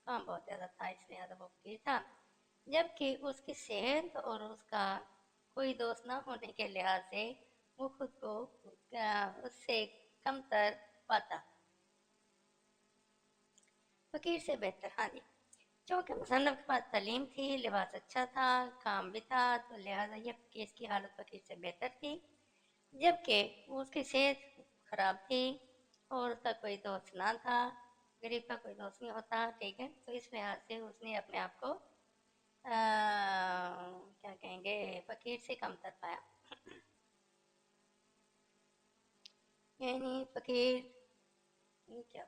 काम बहुत ज़्यादा था, इसलिए ज़्यादा वो फ़कीर था, जबकि उसकी सेहत और उसका कोई दोस्त ना होने के लिहाज से वो खुद को उससे कमतर पाता। फ़कीर से बेहतर, हाँ जी, क्योंकि मुसन्निफ के पास तालीम थी, लिबास अच्छा था, काम भी था, तो लिहाजा ये फ़कीर की हालत फ़कीर से बेहतर थी, जबकि उसकी सेहत खराब थी और उसका कोई दोस्त ना था, गरीब का कोई दोस्त नहीं होता, ठीक है, तो इस लिहाज से उसने अपने आप को क्या कहेंगे, फ़कीर से कमतर पाया। यानी फ़कीर, ये क्या,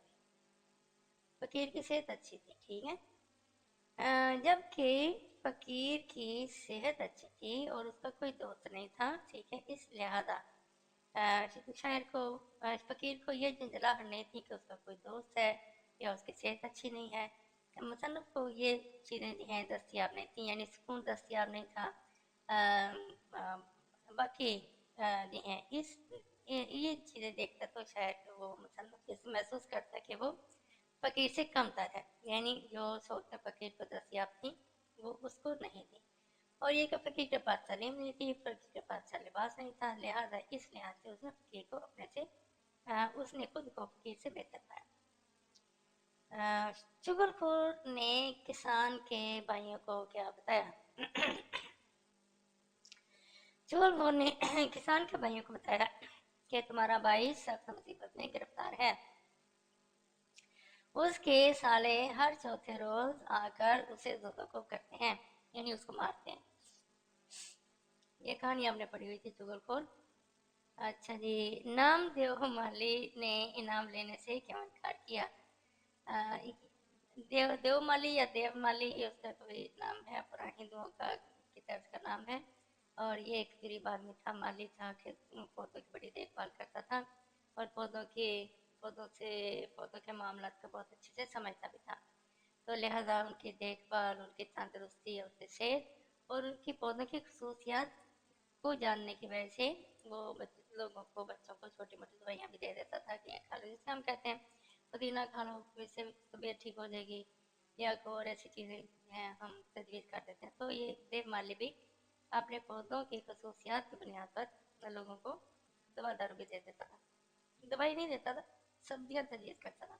फ़कीर की सेहत अच्छी थी, ठीक है, जबकि फ़कीर की सेहत अच्छी थी और उसका कोई दोस्त नहीं था, ठीक है, इस लिहाजा शायर को फ़कीर को ये झंझलाहट नहीं थी कि उसका कोई दोस्त है या उसकी सेहत अच्छी नहीं है, मुसन्निफ को ये चीज़ें जो हैं दस्तियाब नहीं थी, यानी सुकून दस्तियाब नहीं था। बाकी जो हैं ये चीज़ें देखता तो शायद वो मुसन्निफ इस महसूस करता कि वो फ़कीर से कमतर है, यानी जो सहूलतें फ़कीर को दस्तियाब थी वो उसको नहीं थी, और ये कि फ़कीर के पास तालीम नहीं थी, फ़कीर के पास अच्छा लिबास नहीं था, लिहाजा इस लिहाज से उसने फ़कीर को अपने से उसने खुद को फ़कीर से बेहतर पाया। चुगलखोर ने किसान के भाइयों को क्या बताया? चुगलखोर ने किसान के भाइयों को बताया कि तुम्हारा भाई सख्त मुसीबत में गिरफ्तार है। उसके साले हर चौथे रोज आकर उसे को करते हैं, यानी उसको मारते हैं। ये कहानी आपने पढ़ी हुई थी, चुगलखोर। अच्छा जी, नामदेव माली ने इनाम लेने से क्यों इनकार किया? देवमाली या देवमाली, ये उसका कोई नाम है, पुराने हिंदुओं का की तरफ का नाम है। और ये एक गरीब आदमी था, माली था, पौधों की बड़ी देखभाल करता था और पौधों के मामला को बहुत अच्छे से समझता भी था। तो लिहाजा उनकी देखभाल, उनकी तंदुरुस्ती, उनकी सेहत और उनकी पौधों की खसूसियात को जानने की वजह से वो बच्चों को छोटी मोटी दवाइयाँ भी दे देता था कि खा लो, जिससे हम कहते हैं पुदीना खा लो, इससे तबीयत ठीक हो जाएगी, या कोई और ऐसी चीज़ें हैं हम तजवीज़ कर देते हैं। तो ये देव माली भी अपने पौधों की खसूसियात की बुनियाद पर लोगों को दवा दारू भी दे देता था। दवाई नहीं देता था, सब्जियां तजवीज़ करता था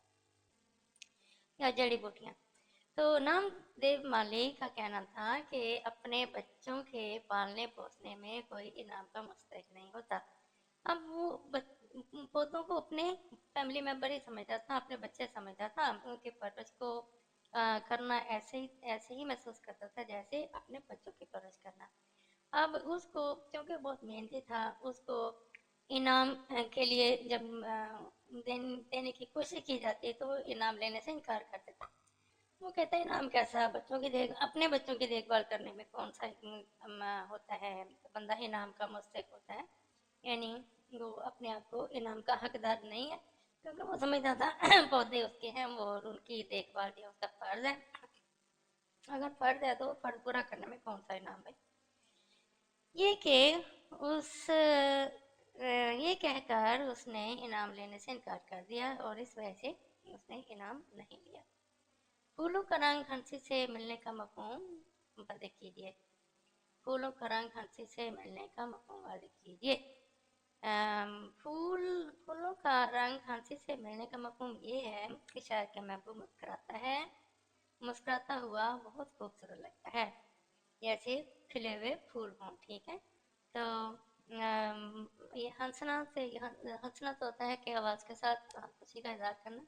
या जड़ी बूटियाँ। तो नामदेव माली का कहना था कि अपने बच्चों के पालने पोसने में कोई इनाम का मुस्तहिक नहीं होता। अब वो पौधों को अपने फैमिली मेंबर ही समझता था, अपने बच्चे समझता था, उनके परवरिश को करना ऐसे ही महसूस करता था जैसे अपने बच्चों की परवरिश करना। अब उसको, क्योंकि बहुत मेहनती था, उसको इनाम के लिए जब देने की कोशिश की जाती तो वो इनाम लेने से इनकार कर देता। वो कहता है इनाम कैसा, अपने बच्चों की देखभाल करने में कौन सा होता है, बंदा इनाम का मुस्तहिक होता है, यानी वो अपने आप को इनाम का हकदार नहीं है, क्योंकि वो समझता था पौधे उसके हैं और उनकी देखभाल भी उसका फर्ज है। अगर फर्ज है तो फर्ज पूरा करने में कौन सा इनाम है। ये कि उस ये कहकर उसने इनाम लेने से इनकार कर दिया और इस वजह से उसने इनाम नहीं लिया। फूलों का रंग हंसी से मिलने का मफहूम वाज़ेह कीजिए। फूलों का रंग हंसी से मिलने का मफहूम वाज़ेह कीजिए। फूलों का रंग हंसी से मिलने का मफहूम ये है कि शायर का महबूब मुस्कुराता है, मुस्कुराता हुआ बहुत खूबसूरत लगता है, जैसे खिले हुए फूल हों। ठीक है, तो ये हंसना तो होता है कि आवाज़ के साथ खुशी का इजहार करना।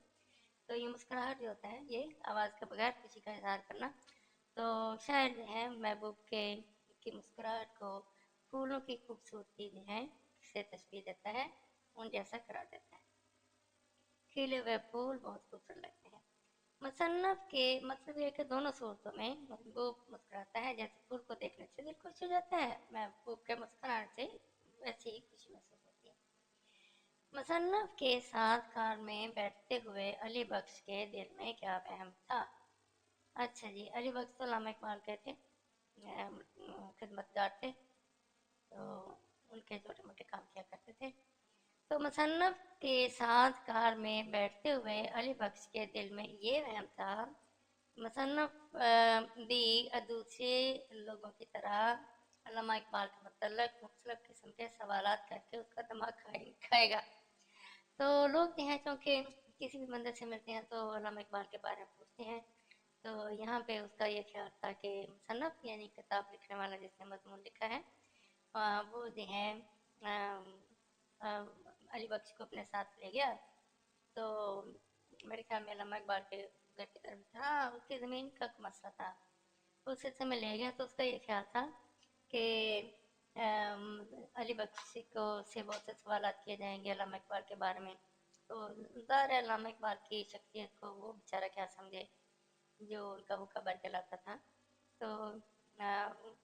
तो ये मुस्कुराहट जो होता है ये आवाज़ के बगैर खुशी का इजहार करना। तो शायर जो है महबूब के की मुस्कुराहट को फूलों की खूबसूरती जो है से तशबीह देता है, उन जैसा करार देता है। खिले हुए फूल बहुत खूबसूरत लगते हैं। मुसन्नफ के मतलब ये कि दोनों सूरतों में महबूब मुस्कुराता है, जैसे फूल को देखने से दिल खुश हो जाता है, महबूब के मुस्कुराने से वैसी ही खुशी महसूस होती है। मुसन्नफ के साथ कार में बैठते हुए अली बख्श के दिल में क्या वहम था? अच्छा जी, अली बख्श तो अल्लामा इकबाल के थे, खिदमतगार थे, तो उनके छोटे मोटे काम किया करते थे। तो मुसन्नफ के साथ कार में बैठते हुए अली बख्श के दिल में ये वहम था, मुसन्नफ भी दूसरे लोगों की तरह अल्लामा इकबाल के मतलब मुख्तलिफ किस्म के सवालात करके उसका दिमाग खाएगा। तो लोग जो हैं, चूँकि किसी भी बंदे से मिलते हैं तो अल्लामा इकबाल के बारे में पूछते हैं। तो यहाँ पे उसका ये ख्याल था कि मुसन्नफ यानी किताब लिखने वाला जिसने मजमून लिखा है, वो जो है अली बख्श को अपने साथ ले गया। तो मेरे ख्याल में अल्लामा इकबाल के घर की तरफ था, उसकी ज़मीन का मसला था, उस सिलसिले में ले गया। तो उसका ये ख्याल था कि अली बख्श को से बहुत से सवाल किए जाएंगे अल्लामा इकबाल के बारे में। तो ज़ाहिर है अल्लामा इकबाल की शख्सियत को वो बेचारा क्या समझे जो उनका हुक्का भर के लाता था। तो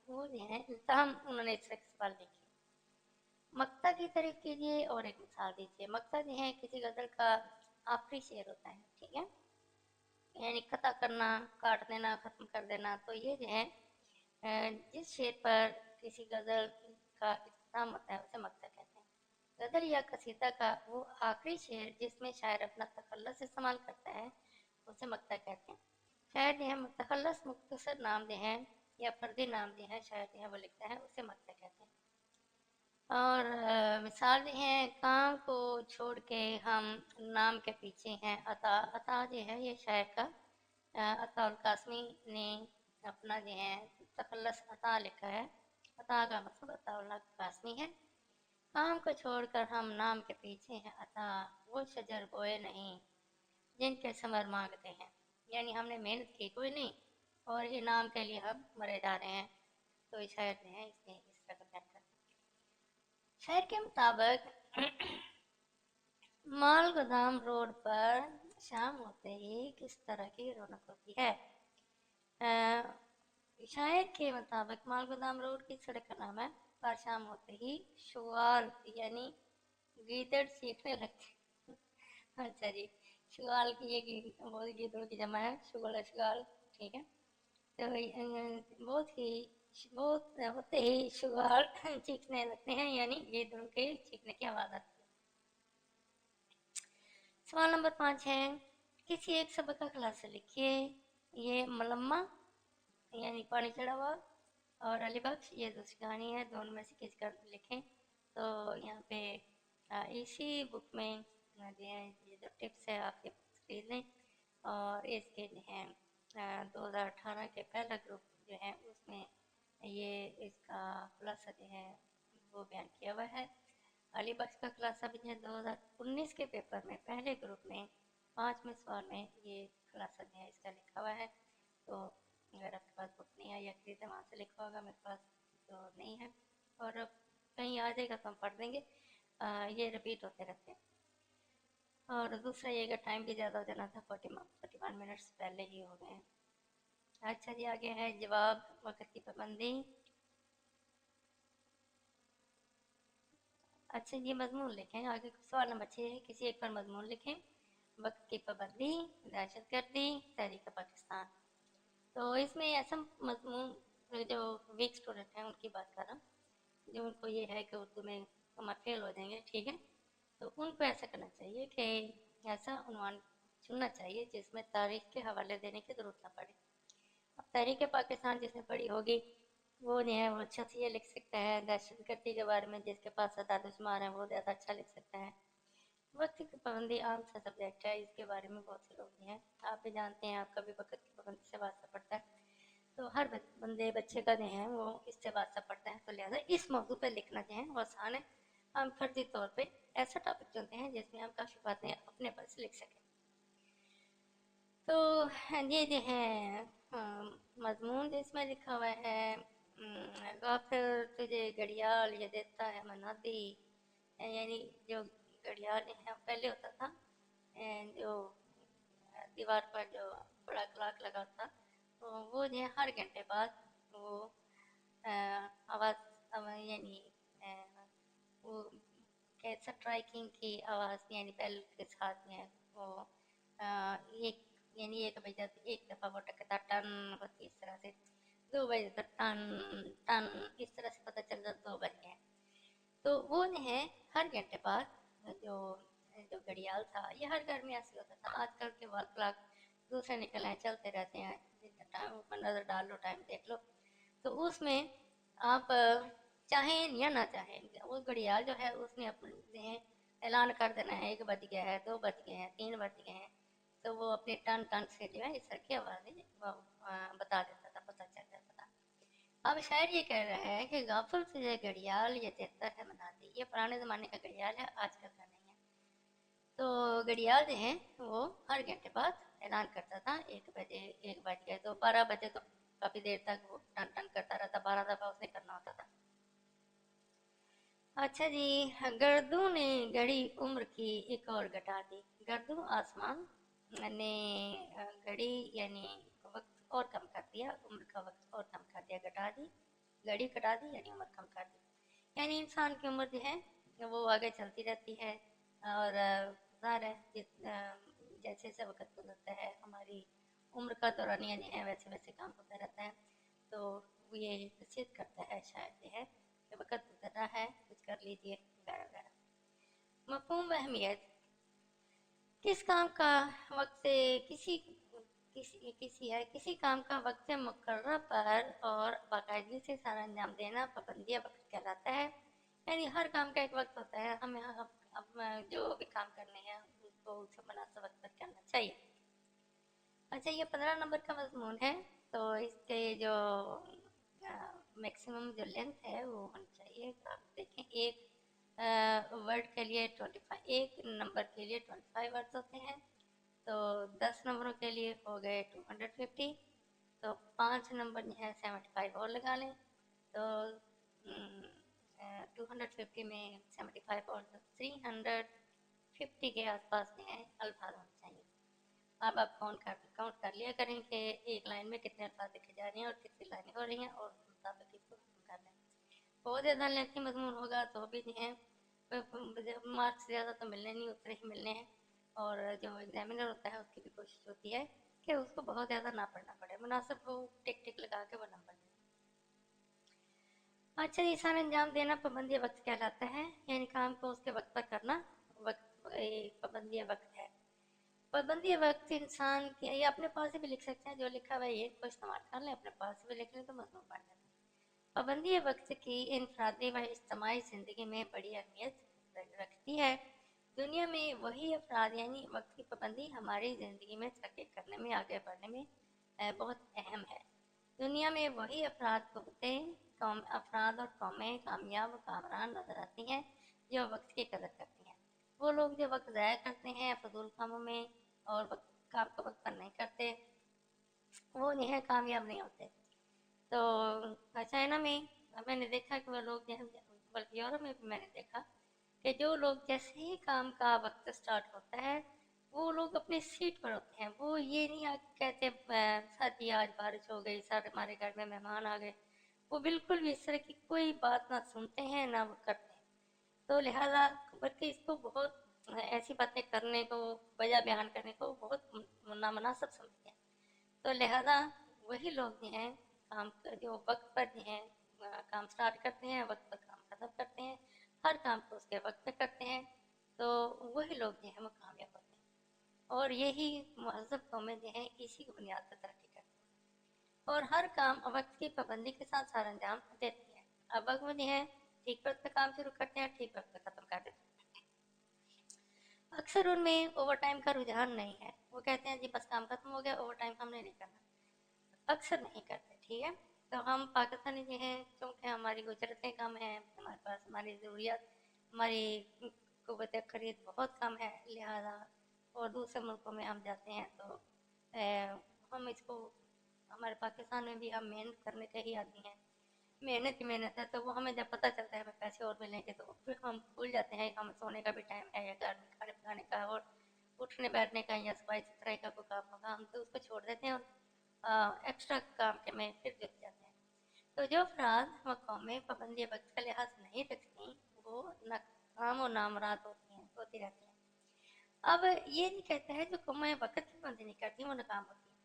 वो जो है तहम उन्होंने इस तरह के सवाल नहीं किए। मक्ता की तारीफ कीजिए और एक मिसाल दीजिए। मक्ता जो है किसी गज़ल का आखिरी शेर होता है, ठीक है, यानी खता करना, काट देना, ख़त्म कर देना। तो ये जो है जिस शेर पर किसी गज़ल का इख्तिताम होता है उसे मक्ता कहते हैं। गज़ल या कसीदा का वो आखिरी शेर जिसमें शायर अपना तखल्लुस इस्तेमाल करता है उसे मक्ता कहते हैं। शायर जो है तखल्लुस मुख्तसर नाम जो है या फर्दी नाम जो है शायर जो है वो लिखता है, उसे मक्ता कहते हैं। और मिसाल जो है, काम को छोड़ के हम नाम के पीछे हैं। अता अता जो है ये शायर का अताउल कासमी ने अपना जो है तखल्लुस अता लिखा है। अता का मतलब अताउल्लाह के पास नहीं है। काम को छोड़कर हम नाम के पीछे हैं, अता वो शजर बोए नहीं जिनके समर मांगते हैं। यानी हमने मेहनत की कोई नहीं और इनाम के लिए हम मरे जा रहे हैं। तो इस शायर ने है इसने इस तरह बयान कर दिया। शायर के मुताबिक माल गोदाम रोड पर शाम होते ही किस तरह की रौनक होती है। शायर के मुताबिक माल गोदाम रोड की सड़क का नाम है। पर शाम होते ही शुगाल यानी गीदड़ सीखने लगते। अच्छा जी, शुगाल की ये बहुत गीदड़ों की जमा है, शुगल शुगाल, ठीक है। तो बहुत होते ही शुगाल चीखने लगते हैं, यानी गीदड़ों के चीखने की आवाज आती है। सवाल नंबर 5 है, किसी एक सबक का खुलासा लिखिए। ये मलम्मा यानी पानी चढ़ा हुआ और अली बख्श ये दूसरी कहानी है, दोनों में से किसी का लिखें। तो यहाँ पे इसी बुक में जो है ये जो टिप्स है आपके खरीद लें। और इसके जो है 2018 के पहला ग्रुप जो है उसमें ये इसका खुलासा जो है वो बयान किया हुआ है। अली बख्श का खुलासा भी है 2019 के पेपर में पहले ग्रुप में 5वें सवाल में ये खुलासा जो है इसका लिखा हुआ है। तो अगर आपके पास बुक नहीं है या खरीदे वहाँ से लिखा होगा, मेरे पास तो नहीं है और अब कहीं आ जाएगा तो हम पढ़ देंगे। ये रिपीट होते रहते हैं। और दूसरा ये अगर टाइम भी ज़्यादा हो जाना था, 41 मिनट्स पहले ही हो गए हैं। अच्छा जी, आगे है जवाब वक्त की पाबंदी। अच्छा ये मजमून लिखें। आगे सवाल नंबर 6 है, किसी एक पर मजमून लिखें। वक्त की पाबंदी, दहशत गर्दी, तहरीक पाकिस्तान। तो इसमें ऐसा मजमून जो वीक स्टूडेंट हैं उनकी बात कर रहा हूँ, जो उनको ये है कि उर्दू में हमारे फेल हो जाएंगे, ठीक है। तो उनको ऐसा करना चाहिए कि ऐसा उन्वान चुनना चाहिए जिसमें तारीख के हवाले देने की ज़रूरत ना पड़े। अब तहरीक पाकिस्तान जिसने पढ़ी होगी वो नहीं है, वो अच्छा से ये लिख सकता है। दहशत गर्दी के बारे में जिसके पास अदाद शुमार है वो ज़्यादा अच्छा लिख सकता है। वक्त की पाबंदी आम सा सब्जेक्ट है, इसके बारे में बहुत से लोग नहीं हैं। आप भी जानते हैं, आपका भी वक्त की पाबंदी से वास्ता पड़ता है। तो हर बंदे बच्चे का जो है वो इससे वास्ता पड़ता है, तो लिहाजा इस मौजू पर लिखना जो है वो आसान है। हम फर्जी तौर पे ऐसा टॉपिक चुनते हैं जिसमें हम काफ़ी बातें अपने पर से लिख सकें। तो ये जो है मजमून जिसमें लिखा हुआ है, गाफिर तुझे घड़ियाल ये देता है मनादी। यानी जो घड़ियाल है पहले होता था, जो दीवार पर जो बड़ा क्लॉक लगा था, तो वो जो है हर घंटे बाद वो आवाज़ यानी वो कैसा स्ट्राइकिंग की आवाज़ यानी बेल के साथ में वो एक यानी एक बजे एक दफ़ा वो टकता टन होती, इस तरह से 2 बजे तो टन टन, इस तरह से पता चल जाता 2 बज गए। तो वो जो है हर घंटे बाद जो जो घड़ियाल था ये हर घर में ऐसे होता था। आजकल के वॉल क्लॉक दूसरे निकल आए चलते रहते हैं, टाइम पर नज़र डाल लो, टाइम देख लो। तो उसमें आप चाहें या ना चाहें वो घड़ियाल जो है उसने अपने ऐलान कर देना है 1 बज गया है, 2 बज गए हैं, 3 बज गए हैं। तो वो अपने टन टन से जो है इस तरह की आवाज़ें वो बता देता था, पता चल जाता था। अब शायर ये कह रहा है कि गाफिल तुझे घड़ियाल ये देता है मनाती। ये पुराने ज़माने का घड़ियाल है, आजकल का नहीं है। तो घड़ियाल जो है वो हर घंटे बाद ऐलान करता था 1 बजे, 1 बज गए। तो 12 बजे तो काफ़ी देर तक वो टन टन करता रहता, 12 दफ़ा उसने करना होता था। अच्छा जी, गर्दू ने घड़ी उम्र की एक और घटा दी। गर्दू आसमान ने घड़ी यानी वक्त और कम कर दिया, उम्र का वक्त और कम कर दिया, घटा दी। घड़ी घटा दी यानी उम्र कम कर दी। यानी इंसान की उम्र जो है वो आगे चलती रहती है और ज़ाहिर है जैसे जैसे वक्त गुजरता है हमारी उम्र का दौरानिया जो है वैसे वैसे काम होता रहता है। तो ये नसीहत करता है शायद जो है कि वक्त गुजर रहा है, कुछ कर लीजिए वगैरह वगैरह। मफहूम व अहमियत, किस काम का वक्त से किसी काम का वक्त से मुकर्रर पर और बाकायदगी से सारा अंजाम देना पाबंदी वक्त कहलाता है। यानी हर काम का एक वक्त होता है, हमें अब जो भी काम करने हैं उसको उसे मुनासिब वक्त पर करना चाहिए। अच्छा ये 15 नंबर का मजमून है। तो इसके जो मैक्सिमम जो लेंथ है वो होनी चाहिए। आप देखें एक वर्ड के लिए 25, एक नंबर के लिए 25 वर्ड्स होते हैं, तो 10 नंबरों के लिए हो गए 250, तो 5 नंबर जो है 75 और लगा लें, तो 250 में 75 और 350 के आसपास जो है अल्फाज होने चाहिए। अब आप काउंट कर लिया करें कि एक लाइन में कितने अल्फाज लिखे जा रहे हैं और कितनी लाइनें हो रही हैं, और उस मुताबिक इसको कर लें। बहुत ज़्यादा लेंथी मजमून होगा तो भी जो है मार्क्स ज़्यादा तो मिलने नहीं, उतने ही मिलने हैं, और जो एग्जामिनर होता है उसकी भी कोशिश होती है कि उसको बहुत ज़्यादा ना पढ़ना पड़े, मुनासिब हो, टिक टिक लगा के वो नंबर दे। अच्छा, ये सारा अंजाम देना पाबंदी वक्त कहलाता है, यानी काम को उसके वक्त पर करना पाबंदी वक्त है। पाबंदी वक्त इंसान की, ये अपने पास से भी लिख सकते हैं, जो लिखा हुआ है ये इसको इस्तेमाल कर लें, अपने पास से भी लिख लें तो मजमून बन जाता है। पाबंदी वक्त की इनफरादी व इज्तिमाई ज़िंदगी में बड़ी अहमियत रखती है। दुनिया में वही अफराद, यानी वक्त की पाबंदी हमारी ज़िंदगी में तरक्की करने में, आगे बढ़ने में बहुत अहम है। दुनिया में वही अफराद और कौमें कामयाब व कामरान नजर आती हैं जो वक्त की कदर करती हैं। वो लोग जो वक्त ज़ाया करते हैं फजूल कामों में और काम को वक्त पर नहीं करते, वो नहीं है कामयाब नहीं होते। तो चाइना में मैंने देखा कि वो लोग जो है, बल्कि यूरोप में भी मैंने देखा कि जो लोग जैसे ही काम का वक्त स्टार्ट होता है वो लोग अपनी सीट पर होते हैं। वो ये नहीं आके कहते सर जी आज बारिश हो गई, सर हमारे घर में मेहमान आ गए। वो बिल्कुल भी इस तरह की कोई बात ना सुनते हैं ना वो करते हैं। तो लिहाजा बल्कि इसको बहुत ऐसी बातें करने को, वजह बयान करने को बहुत नामनासिब समझते हैं। तो लिहाजा वही लोग जो हैं जो वक्त पर जो हैं काम स्टार्ट करते हैं, वक्त पर काम खत्म करते हैं, हर काम को उसके वक्त पे करते हैं, तो वही लोग जो हैं वो कामयाब होते हैं। और यही महज़ब कौमें जो हैं इसी की बुनियाद पर तरक्की करती हैं, और हर काम वक्त की पाबंदी के साथ सारा अंजाम देती है। अब वक्त में जो है ठीक वक्त पे काम शुरू करते हैं, ठीक वक्त पे ख़त्म कर देते हैं। अक्सर उनमें ओवर टाइम का रुझान नहीं है, वो कहते हैं जी बस काम खत्म हो गया, ओवर टाइम हमने नहीं करना, अक्सर नहीं करते। ठीक है, तो हम पाकिस्तानी जो हैं चूँकि हमारी गुजरतें कम हैं, हमारे पास हमारी ज़रूरियात, हमारी क़ुव्वत ख़रीद बहुत कम है, लिहाजा और दूसरे मुल्कों में हम जाते हैं तो हम इसको, हमारे पाकिस्तान में भी हम मेहनत करने के ही आदमी हैं, मेहनत ही मेहनत है, तो वो हमें जब पता चलता है हमें पैसे और मिलेंगे तो फिर हम भूल जाते हैं हमें सोने का भी टाइम है, या घर में खाने पकाने का और उठने बैठने का या सफाई सुथराई का कोई काम होगा, हम तो उसको छोड़ देते हैं और एक्स्ट्रा काम के में फिर जुट जाते हैं। तो जो अफराद व कौमें पाबंदी वक्त का लिहाज नहीं रखती वो नाकाम और नामराद होती रहती हैं। अब ये नहीं कहता है जो कौमें वक्त की पाबंदी नहीं करती वो नाकाम होती हैं,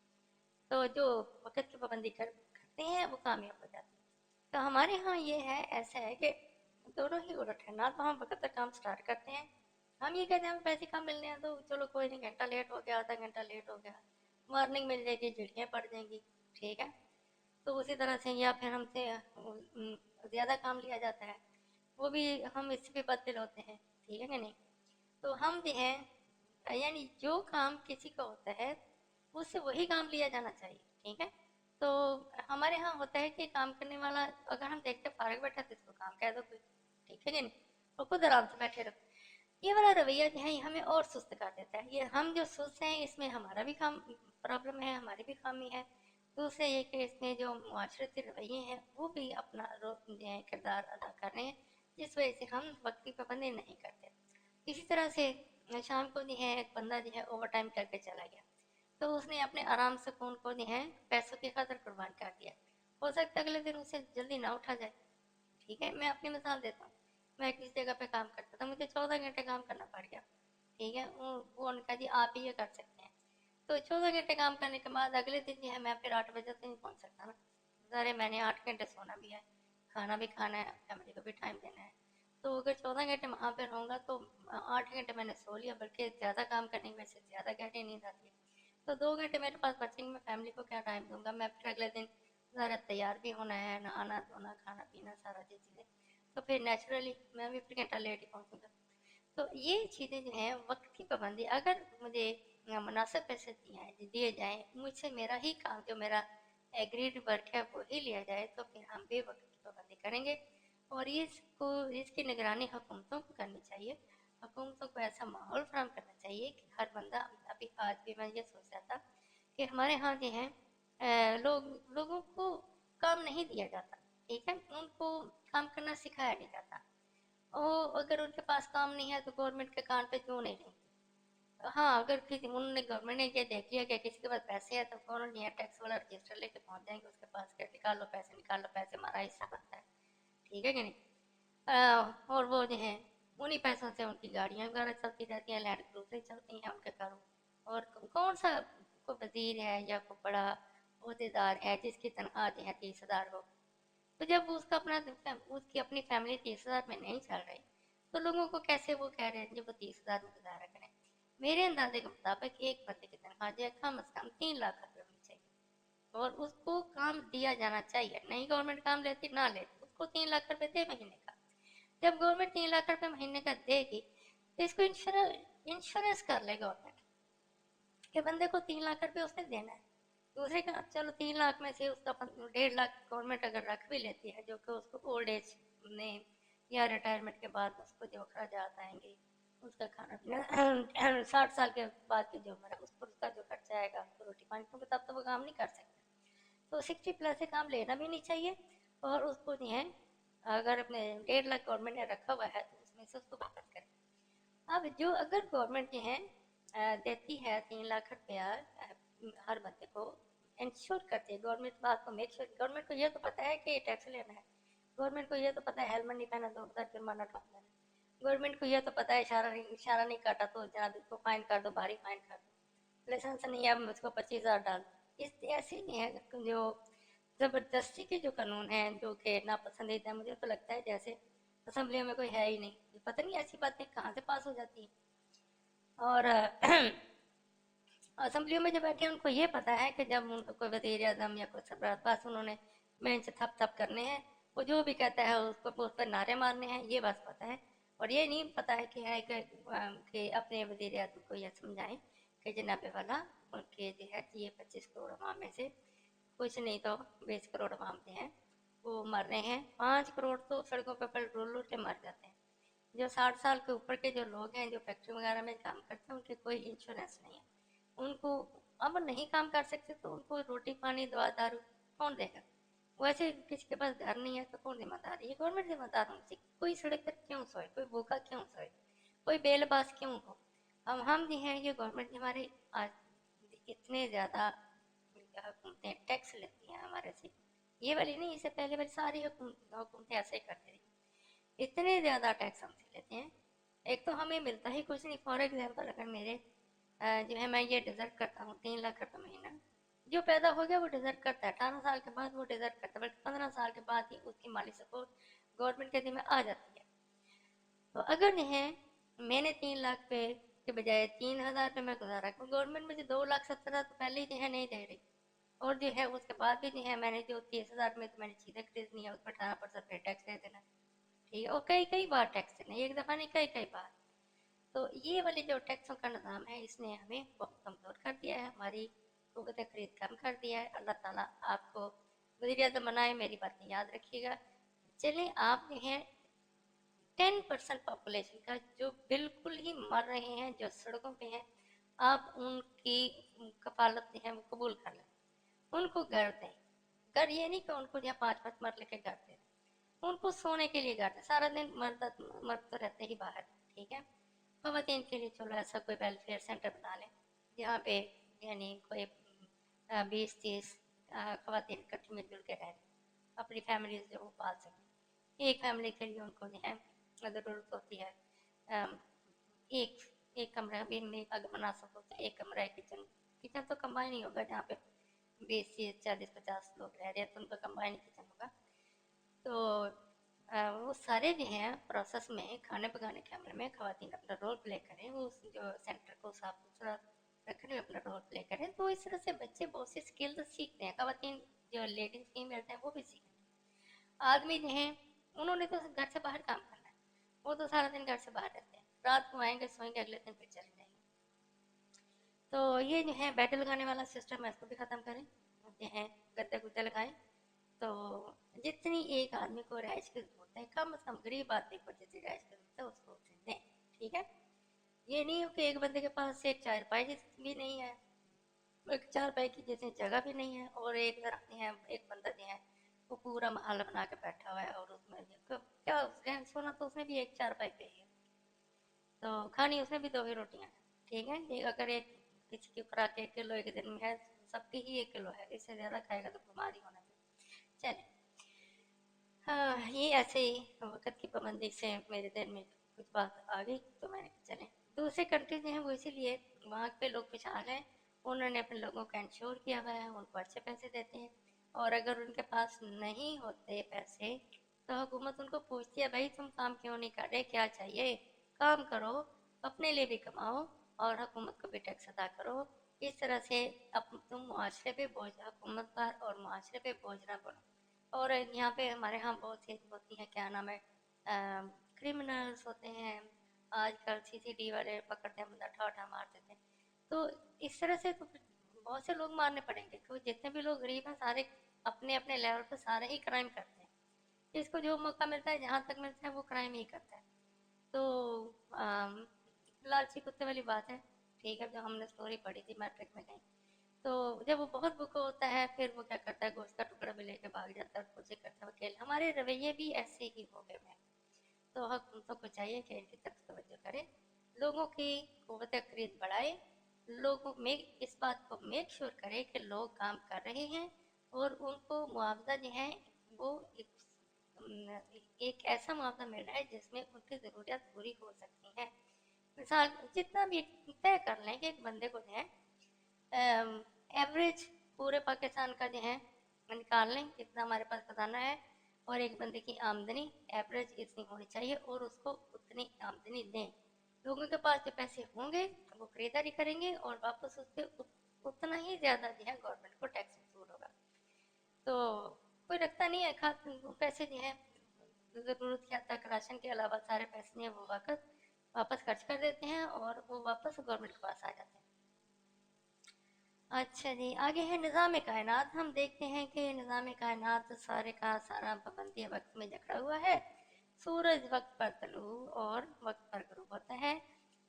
तो जो वक्त की पाबंदी करते हैं वो कामयाब हो जाते हैं। तो हमारे यहाँ ये है, ऐसा है कि दोनों ही उलट है, ना तो हम वक्त तक काम स्टार्ट करते हैं, हम ये कहते हैं हमें पैसे कम मिलने हैं तो चलो कोई नहीं, घंटा लेट हो गया, आधा घंटा लेट हो गया, वार्निंग मिल जाएगी, झिड़कियाँ पड़ जाएंगी, ठीक है। तो उसी तरह से, या फिर हमसे ज़्यादा काम लिया जाता है, वो भी हम इससे भी बददिल होते हैं, ठीक है कि नहीं। तो हम जो है, यानी जो काम किसी का होता है उससे वही काम लिया जाना चाहिए, ठीक है। तो हमारे यहाँ होता है कि काम करने वाला अगर हम देखते फारग बैठा तो इसको काम कह दो कोई, ठीक है कि नहीं, और खुद आराम से बैठे रहो। ये वाला रवैया जो है ये हमें और सुस्त कर देता है, ये हम जो सुस्त हैं इसमें हमारा भी काम प्रॉब्लम है, हमारी भी खामी है। दूसरे ये कि इसमें जो माशरती रवैये हैं वो भी अपना रोल जो है किरदार अदा कर रहे हैं, जिस वजह से हम वक्त की पाबंदी नहीं करते। इसी तरह से शाम को जो है एक बंदा जो है ओवर टाइम करके चला गया, तो उसने अपने आराम सुकून को जो है पैसों की खातिर कुर्बान कर दिया, हो सकता है अगले दिन उसे जल्दी ना उठा जाए, ठीक है। मैं अपनी मिसाल देता हूँ, मैं किसी जगह पे काम करता था, मुझे 14 घंटे काम करना पड़ गया, ठीक है। वो उनका जी आप ही ये कर सकते हैं, तो 14 घंटे काम करने के बाद अगले दिन जो है मैं फिर 8 बजे तो नहीं पहुँच सकता ना, ज़ाहिर मैंने 8 घंटे सोना भी है, खाना भी खाना है, फैमिली को भी टाइम देना है। तो अगर 14 घंटे वहाँ पर रहूँगा तो 8 घंटे मैंने सो लिया, बल्कि ज़्यादा काम करने की वजह से ज़्यादा गहरी नींद आती है, तो 2 घंटे मेरे पास बचेंगे, मैं फैमिली को क्या टाइम दूंगा, मैं फिर अगले दिन ज़रा तैयार भी होना है, नहाना धोना खाना पीना सारा चीज़ें, तो फिर नेचुरली मैं भी फिर घंटा लेट ही पहुँचूँगा। तो ये चीज़ें जो हैं वक्त की पाबंदी, अगर मुझे मुनासिब पैसे दिए जाएँ, मुझसे मेरा ही काम जो मेरा एग्रीड वर्क है वो ही लिया जाए तो फिर हम भी वक्त की पाबंदी करेंगे। और इसकी निगरानी हुकूमतों को करनी चाहिए। हुकूमतों को ऐसा माहौल फराहम करना चाहिए कि हर बंदा, अभी आज भी मैं ये सोच रहा था कि हमारे यहाँ जो है लोगों को काम नहीं दिया जाता, ठीक है, उनको काम करना सिखाया नहीं जाता। और अगर उनके पास काम नहीं है तो गवर्नमेंट के कान पे क्यों नहीं रहेंगे। हाँ, अगर किसी उन्होंने गवर्नमेंट ने ये देख लिया कि किसी के पास पैसे है तो फौरन ये टैक्स वाला रजिस्टर लेके पहुंच जाएंगे उसके पास के, निकाल लो पैसे, हमारा हिस्सा बनता है, ठीक है कि नहीं। और वो जो है उन्हीं पैसों से उनकी गाड़ियाँ वगैरह चलती रहती हैं, लैंड क्रूजर चलती हैं उनके घरों। और कौन सा कोई वजीर है या कोई बड़ा अहदेदार है जिसकी तनख्वाह जो है 30,000 हो। तो जब उसकी अपनी फैमिली 30,000 में नहीं चल रही तो लोगों को कैसे वो कह रहे हैं कि वो 30,000 में गुजारा करें। मेरे अंदाजे के मुताबिक एक बंदे की तनख्वाह जो है कम अज कम 3 लाख रुपए होनी चाहिए और उसको काम दिया जाना चाहिए। नहीं गवर्नमेंट काम लेती ना लेती, उसको 3 लाख रुपए दे महीने का। जब गवर्नमेंट 3 लाख रुपए महीने का देगी तो इसको इंश्योरेंस कर ले गवर्नमेंट के बंदे को 3 लाख रुपए उसने देना है। दूसरे का चलो 3 लाख में से उसका 1.5 लाख गवर्नमेंट अगर रख भी लेती है जो कि उसको ओल्ड एज में या रिटायरमेंट के बाद उसको जो अखराजात आएंगे, उसका खाना पीना 60 साल के बाद की जो उम्र है उस पर उसका जो खर्चा आएगा उसको रोटी पानी, क्योंकि तब तो वो काम नहीं कर सकते। तो 60 प्लस से काम लेना भी नहीं चाहिए। और उसको नहीं है, अगर अपने 1.5 लाख गवर्नमेंट ने रखा हुआ है तो उसमें से उसको वापस करें। अब जो अगर गवर्नमेंट जो है देती है 3 लाख रुपया हर बंदे को, इंश्योर करती है गवर्नमेंट बात को, मेक श्योर गवर्नमेंट को ये तो पता है कि टैक्स लेना है, गवर्नमेंट को ये तो पता है हेलमेट नहीं पहना 2,000 जुर्माना ठोक देना, गवर्नमेंट को ये तो पता है इशारा नहीं काटा तो जनाब इसको फाइन कर दो, भारी फाइन कर दो, लाइसेंस नहीं है मुझको 25,000 डाल दो। इस ऐसे नहीं है जो जबरदस्ती के जो कानून है जो कि नापसंदीदा है, मुझे तो लगता है जैसे असम्बलियों में कोई है ही नहीं, पता नहीं ऐसी बातें कहाँ से पास हो जाती हैं। और असम्बलियों में जो बैठे हैं उनको ये पता है कि जब उनको कोई वजीर आजम या कोई सरबराह पास उन्होंने बेंच थप थप करने हैं, वो जो भी कहता है उसको उस पर नारे मारने हैं, ये बस पता है। और ये नहीं पता है कि अपने वजीर आजम को यह समझाएं कि जनाबे वाला उनके जो है ये 25 करोड़ अवाम में से कुछ नहीं तो 20 करोड़ अवाम जो हैं वो मर रहे हैं, 5 करोड़ तो सड़कों पर पल रोल के मर जाते हैं। जो 60 साल के ऊपर के जो लोग हैं जो फैक्ट्री वगैरह में काम करते हैं उनके कोई इंश्योरेंस नहीं है, उनको अब नहीं काम कर सकते तो उनको रोटी पानी दवा दारू कौन देगा। वैसे किसी के पास घर नहीं है तो कौन जिम्मेदार है, ये गवर्नमेंट जिम्मेदार होनी चाहिए। कोई सड़क पर क्यों सोए, कोई भूखा क्यों सोए, कोई बेलबास क्यों हो। हम जो हैं ये गवर्नमेंट हमारे आज इतने ज़्यादा हुकूमतें टैक्स लेती हैं हमारे से, ये वाली नहीं, इससे पहले वाली सारी हुकूमतें ऐसे ही करती रही, इतने ज़्यादा टैक्स हमसे लेते हैं। एक तो हमें मिलता ही कुछ नहीं। फॉर एग्जाम्पल अगर मेरे जो है मैं ये डिजर्व करता हूँ 3 लाख रुपये महीना, जो पैदा हो गया वो डिजर्व करता है, 18 साल के बाद वो डिजर्व करता है, बल्कि 15 साल के बाद ही उसकी माली सपोर्ट गवर्नमेंट के जिम्मे आ जाती है। तो अगर जो है मैंने 3 लाख पे के बजाय 3,000 पे मैं गुजारा, गवर्नमेंट मुझे 2,70,000 तो पहले ही जो है नहीं दे रही, और जो है उसके बाद भी जो है मैंने जो 30,000 में तो मैंने चीज़ें खरीदनी है उस पर 18% फिर टैक्स दे देना, ठीक है, और कई कई बार टैक्स देना, एक दफ़ा नहीं कई कई बार। तो ये वाली जो टैक्सों का निज़ाम है इसने हमें बहुत कमज़ोर कर दिया है, हमारी क़ुव्वत खरीद कम कर दिया है। अल्लाह ताला आपको वज़ीर आज़म बनाए, मेरी बातें याद रखिएगा। चलें, आप जो हैं 10% पॉपुलेशन का जो बिल्कुल ही मर रहे हैं, जो सड़कों पे हैं, आप उनकी कफालत जो है वो कबूल कर लें, उनको घर दें। घर ये नहीं कि उनको जो 5-5 मरले के घर दें, उनको सोने के लिए घर दें। सारा दिन मर्द तो रहते ही बाहर, ठीक है। खवातीन के लिए चलो ऐसा कोई वेलफेयर सेंटर बना लें जहाँ पे यानी कोई 20-30 खवातीन इकट्ठी मिलजुल के रह अपनी फैमिलीज जो वो पाल सकें। एक फैमिली के लिए उनको जो है ज़रूरत होती है एक एक कमरा भी नहीं अगर बना सको तो एक कमरा है, किचन किचन तो कंबाइन ही होगा, जहाँ पे 20-40-50 लोग रह रहे हैं तो उनका कंबाइन किचन होगा। तो वो सारे जो हैं प्रोसेस में खाने पकाने के अमल में खवातीन अपना रोल प्ले करें, वो जो सेंटर को साफ सुथरा रखने में अपना रोल प्ले करें, तो इस तरह से बच्चे बहुत सी स्किल्स सीखते हैं। खवातीन जो लेडीज फीमेल हैं वो भी सीखते हैं। आदमी जो हैं उन्होंने तो घर से बाहर काम करना है, वो तो सारा दिन घर से बाहर रहते हैं, रात को आएंगे सोएंगे अगले दिन फिर चले जाएंगे। तो ये जो है बेड लगाने वाला सिस्टम है इसको भी ख़त्म करें, होते हैं, गद्दे गुद्दे लगाएं। तो जितनी एक आदमी को रिहाइश की जरूरत है, कम से कम गरीब आदमी को जितनी रिहाइश की जरूरत है उसको उतनी दें, ठीक है। ये नहीं हो कि एक बंदे के पास एक चारपाई भी नहीं है, एक चारपाई की जैसे जगह भी नहीं है, और एक है एक बंदा जो है वो पूरा महल बना के बैठा हुआ है, और उसमें क्या उसने सोना तो उसने भी एक चारपाई पे ही है, तो खानी उसने भी दो ही रोटियां हैं, ठीक है। ये अगर एक किसी की खुराक 1 किलो एक दिन में है, सबकी ही 1 किलो है, इससे ज्यादा खाएगा तो बीमारी होना चाहिए। चले, हाँ, ये ऐसे ही वक्त की पाबंदी से मेरे दिल में कुछ बात आ गई, तो मैंने कहा चले। दूसरे कंट्री जो है वो इसीलिए वहाँ पे लोग खुशहाल हैं, उन्होंने अपने लोगों को इंश्योर किया हुआ है, उनको अच्छे पैसे देते हैं, और अगर उनके पास नहीं होते पैसे तो हुकूमत उनको पूछती है, भाई तुम काम क्यों नहीं कर रहे, क्या चाहिए, काम करो, अपने लिए भी कमाओ और हुकूमत को भी टैक्स अदा करो। इस तरह से अब तुम मुआशरे पे बोझ, हुकूमत पर और मुआशरे पे बोझ ना बनो। और यहाँ पे हमारे यहाँ बहुत सी होती हैं, क्या नाम है, क्रिमिनल्स होते हैं आजकल, सीसीटीवी वाले पकड़ते हैं, बंदा ठाठा मार देते हैं। तो इस तरह से तो फिर बहुत से लोग मारने पड़ेंगे, क्योंकि जितने भी लोग गरीब हैं सारे अपने अपने लेवल पर सारे ही क्राइम करते हैं। इसको जो मौका मिलता है, जहाँ तक मिलता है, वो क्राइम ही करता है। तो अम, लालची कुत्ते वाली बात है, ठीक है। जो हमने स्टोरी पढ़ी थी मैट्रिक में कहीं, तो जब वो बहुत भूखा होता है फिर वो क्या करता है, गोश्त का टुकड़ा भी लेके भाग जाता है और खुद से करता है वकील। हमारे रवैये भी ऐसे ही हो गए हैं, तो हुकूमतों को चाहिए कि इनकी तरफ तवज्जो करें, लोगों की क़ुव्वत खरीद बढ़ाए, लोगों में इस बात को मेक श्योर करें कि लोग काम कर रहे हैं, और उनको मुआवजा जो है वो एक ऐसा मुआवजा मिल रहा है जिसमें उनकी ज़रूरियात पूरी हो सकती हैं। मिसाल जितना भी तय कर लें कि एक बंदे को जो है एवरेज पूरे पाकिस्तान का जो है निकाल लें कितना हमारे पास खजाना है, और एक बंदे की आमदनी एवरेज इतनी होनी चाहिए, और उसको उतनी आमदनी दें। लोगों के पास जो पैसे होंगे वो खरीदारी करेंगे, और वापस उससे उतना ही ज़्यादा जो है गवर्नमेंट को टैक्स वसूल होगा। तो कोई रखता नहीं है खा पैसे जो है, ज़रूरत के हद तक राशन के अलावा सारे पैसे जो हैं वो वापस खर्च कर देते हैं, और वो वापस गवर्नमेंट के पास आ जाते हैं। अच्छा जी, आगे है निज़ाम कायनात। हम देखते हैं कि निज़ाम कायनात सारे का सारा पाबंदी वक्त में जकड़ा हुआ है। सूरज वक्त पर तलू और वक्त पर गुरूब होता है,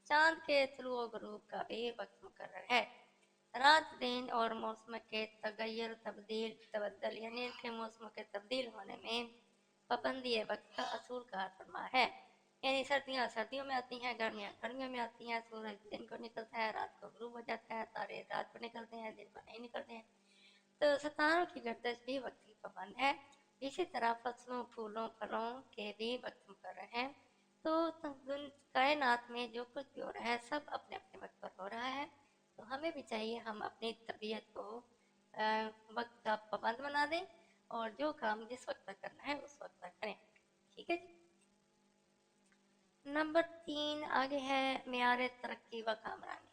चांद के तलू और गुरूब का भी वक्त मुकर्रर है। रात दिन और मौसम के तगैर तब्दील तबद्दल यानी के मौसम के तब्दील होने में पाबंदी वक्त का असूल कार फरमा है। यानी सर्दियाँ सर्दियों में आती हैं, गर्मियाँ गर्मियों में आती हैं, सूरज दिन को निकलता है, रात को गुरूब हो जाता है, तारे रात को निकलते हैं, दिन को नहीं निकलते हैं। तो सितारों की गर्दश भी वक्त की पाबंद है। इसी तरह फसलों, फूलों, फलों के भी वक्त मुकर्रर हैं। तो कायनात में जो कुछ भी हो रहा है सब अपने अपने वक्त पर हो रहा है। तो हमें भी चाहिए हम अपनी तबीयत को वक्त का पाबंद बना दें, और जो काम जिस वक्त पर करना है उस वक्त पर करें, ठीक है जी। नंबर 3 आगे है मेयार तरक्की व कामरानी।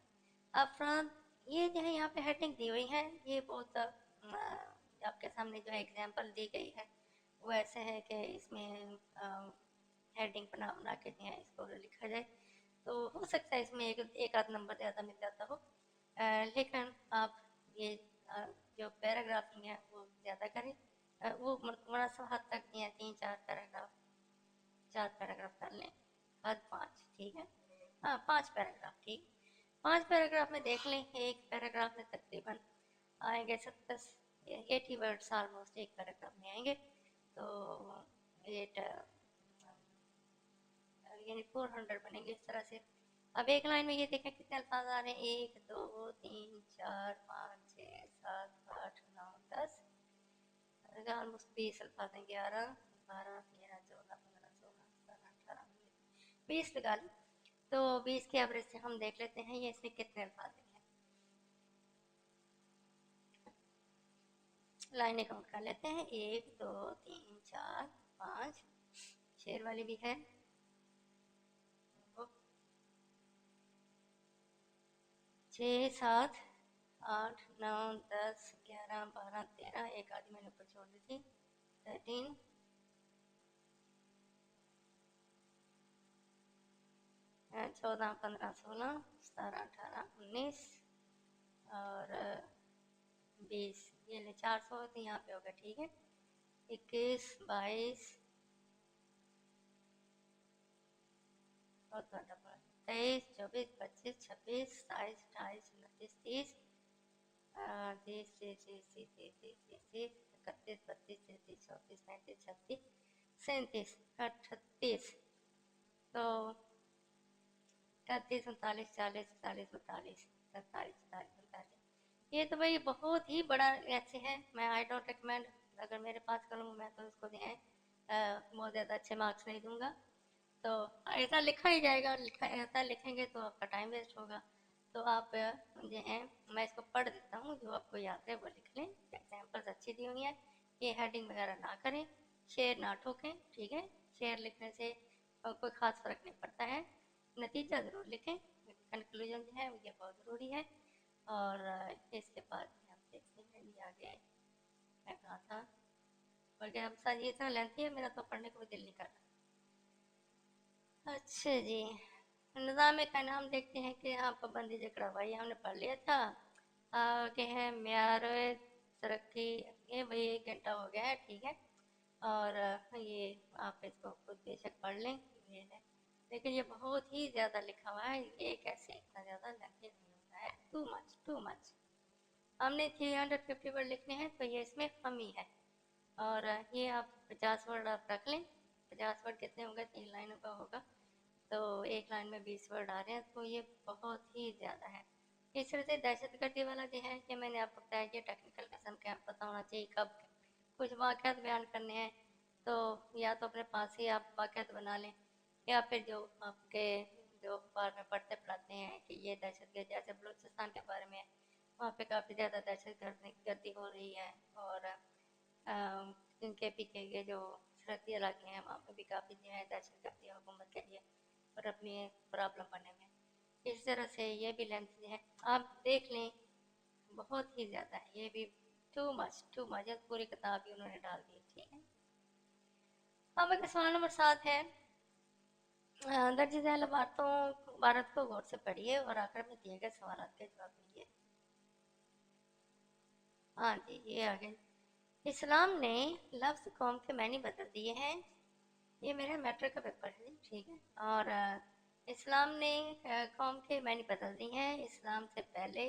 अफराद, ये जो है यहाँ पे हेडिंग दी हुई है, ये बहुत आपके सामने जो एग्जांपल दी गई है वो ऐसे है कि इसमें हेडिंग बना बना के जो है इसको लिखा जाए, तो हो सकता है इसमें एक आध नंबर ज़्यादा मिल जाता हो, लेकिन आप ये जो पैराग्राफिंग है वो ज़्यादा करें, वो मुनासिब हद तक दिए 4 पैराग्राफ कर लें, हद 5, ठीक है। हाँ, 5 पैराग्राफ, ठीक। 5 पैराग्राफ में देख लें, एक पैराग्राफ में तकरीबन आएंगे 80 वर्ड्स ऑलमोस्ट एक पैराग्राफ में आएंगे, तो एट यानी 400 बनेंगे इस तरह से। अब एक लाइन में ये देखें कितने अल्फाज आ रहे हैं, 1 2 3 4 5 6 7 8 9 10, ऑलमोस्ट 20 अल्फाज हैं, 11 12 13 14 15 16 17 18 20 लगा लें। तो 20 के एवरेज से हम देख लेते हैं ये इसमें कितने अल्फाज हैं। लाइनें काउंट कर लेते हैं, 1 2 3 4 5, शेर वाली भी है, 6 7 8 9 10 11 12 13, एक आदमी मैंने ऊपर छोड़ दी थी, 13 14 15 16 17 18 19 और 20 ये ले 400 तो यहाँ पे होगा, ठीक है। 21, 22 और 23, 24, 25, 26, 27, 28, 29, 30, 30, 30, 30, 30, 30, 30, 31, 32, 33, 34, 35, 36, 37, 38, तो 38, 39, 40, 40, 42, 43, 44, 45। ये तो भाई बहुत ही बड़ा ऐसे है, मैं आई डोंट रिकमेंड। अगर मेरे पास कलम मैं तो इसको जो है बहुत ज़्यादा अच्छे मार्क्स नहीं दूंगा। तो ऐसा लिखा ही जाएगा, लिखा ऐसा लिखेंगे तो आपका टाइम वेस्ट होगा। तो आप जो है, मैं इसको पढ़ देता हूँ, जो आपको याद है वो लिख लें। एग्जाम्पल्स अच्छी दी हुई हैं, ये हेडिंग वगैरह ना करें, शेर ना ठोकें, ठीक है। शेर लिखने से कोई ख़ास फ़र्क नहीं पड़ता है, नतीजा ज़रूर लिखें। कंक्लूजन जो है ये बहुत ज़रूरी है। और इसके बाद हम देखते हैं ये आगे मैं कहा था, बल्कि अब सर ये इतना लेंथी है, मेरा तो पढ़ने को भी दिल नहीं कर रहा। अच्छा जी, निज़ाम का नाम देखते हैं कि यहाँ पाबंदी जकड़ा भाई हमने पढ़ लिया था। आगे है म्यार तरक्की, ये भाई 1 घंटा हो गया है, ठीक है। और ये आप इसको खुद बेशक पढ़ लें, ये है। लेकिन ये बहुत ही ज़्यादा लिखा हुआ है, ये कैसे इतना ज़्यादा लेंथी नहीं होता है, टू मच टू मच। हमने 350 वर्ड लिखने हैं, तो ये इसमें कमी है। और ये आप 50 वर्ड आप रख लें। 50 वर्ड कितने होंगे, 3 लाइनों का होगा, तो एक लाइन में 20 वर्ड आ रहे हैं, तो ये बहुत ही ज़्यादा है। इस तरह से दहशतगर्दी वाला जो है कि मैंने आपको बताया कि टेक्निकल किस्म का पता होना चाहिए कब कुछ वाक़यात बयान करने हैं, तो या तो अपने पास ही आप वाक़यात बना लें, या फिर जो आपके जो अखबार में पढ़ते पढ़ाते हैं कि ये दहशतगर्द, जैसे बलूचिस्तान के बारे में, वहाँ पे काफ़ी ज़्यादा दहशतगर्दी हो रही है। और इनके पीछे ये जो सरहदी इलाके हैं वहाँ पे भी काफ़ी जो है दहशतगर्दी हुकूमत के लिए और अपनी प्रॉब्लम बने हुए हैं। इस तरह से ये भी लेंथ है, आप देख लें, बहुत ही ज़्यादा है, ये भी टू मच पूरी किताब ही उन्होंने डाल दी, ठीक है। अब अगर सवाल नंबर 7 है, दर्ज झैल भारत को गौर से पढ़िए और आखिर में दिए गए सवाल के जवाब दीजिए। हाँ जी, ये आ गए। इस्लाम ने लफ्ज़ कौम के मैनी बदल दिए हैं, ये मेरा मैट्रिक का पेपर है, ठीक है। और इस्लाम ने कौम के मैनी बदल दी हैं। इस्लाम से पहले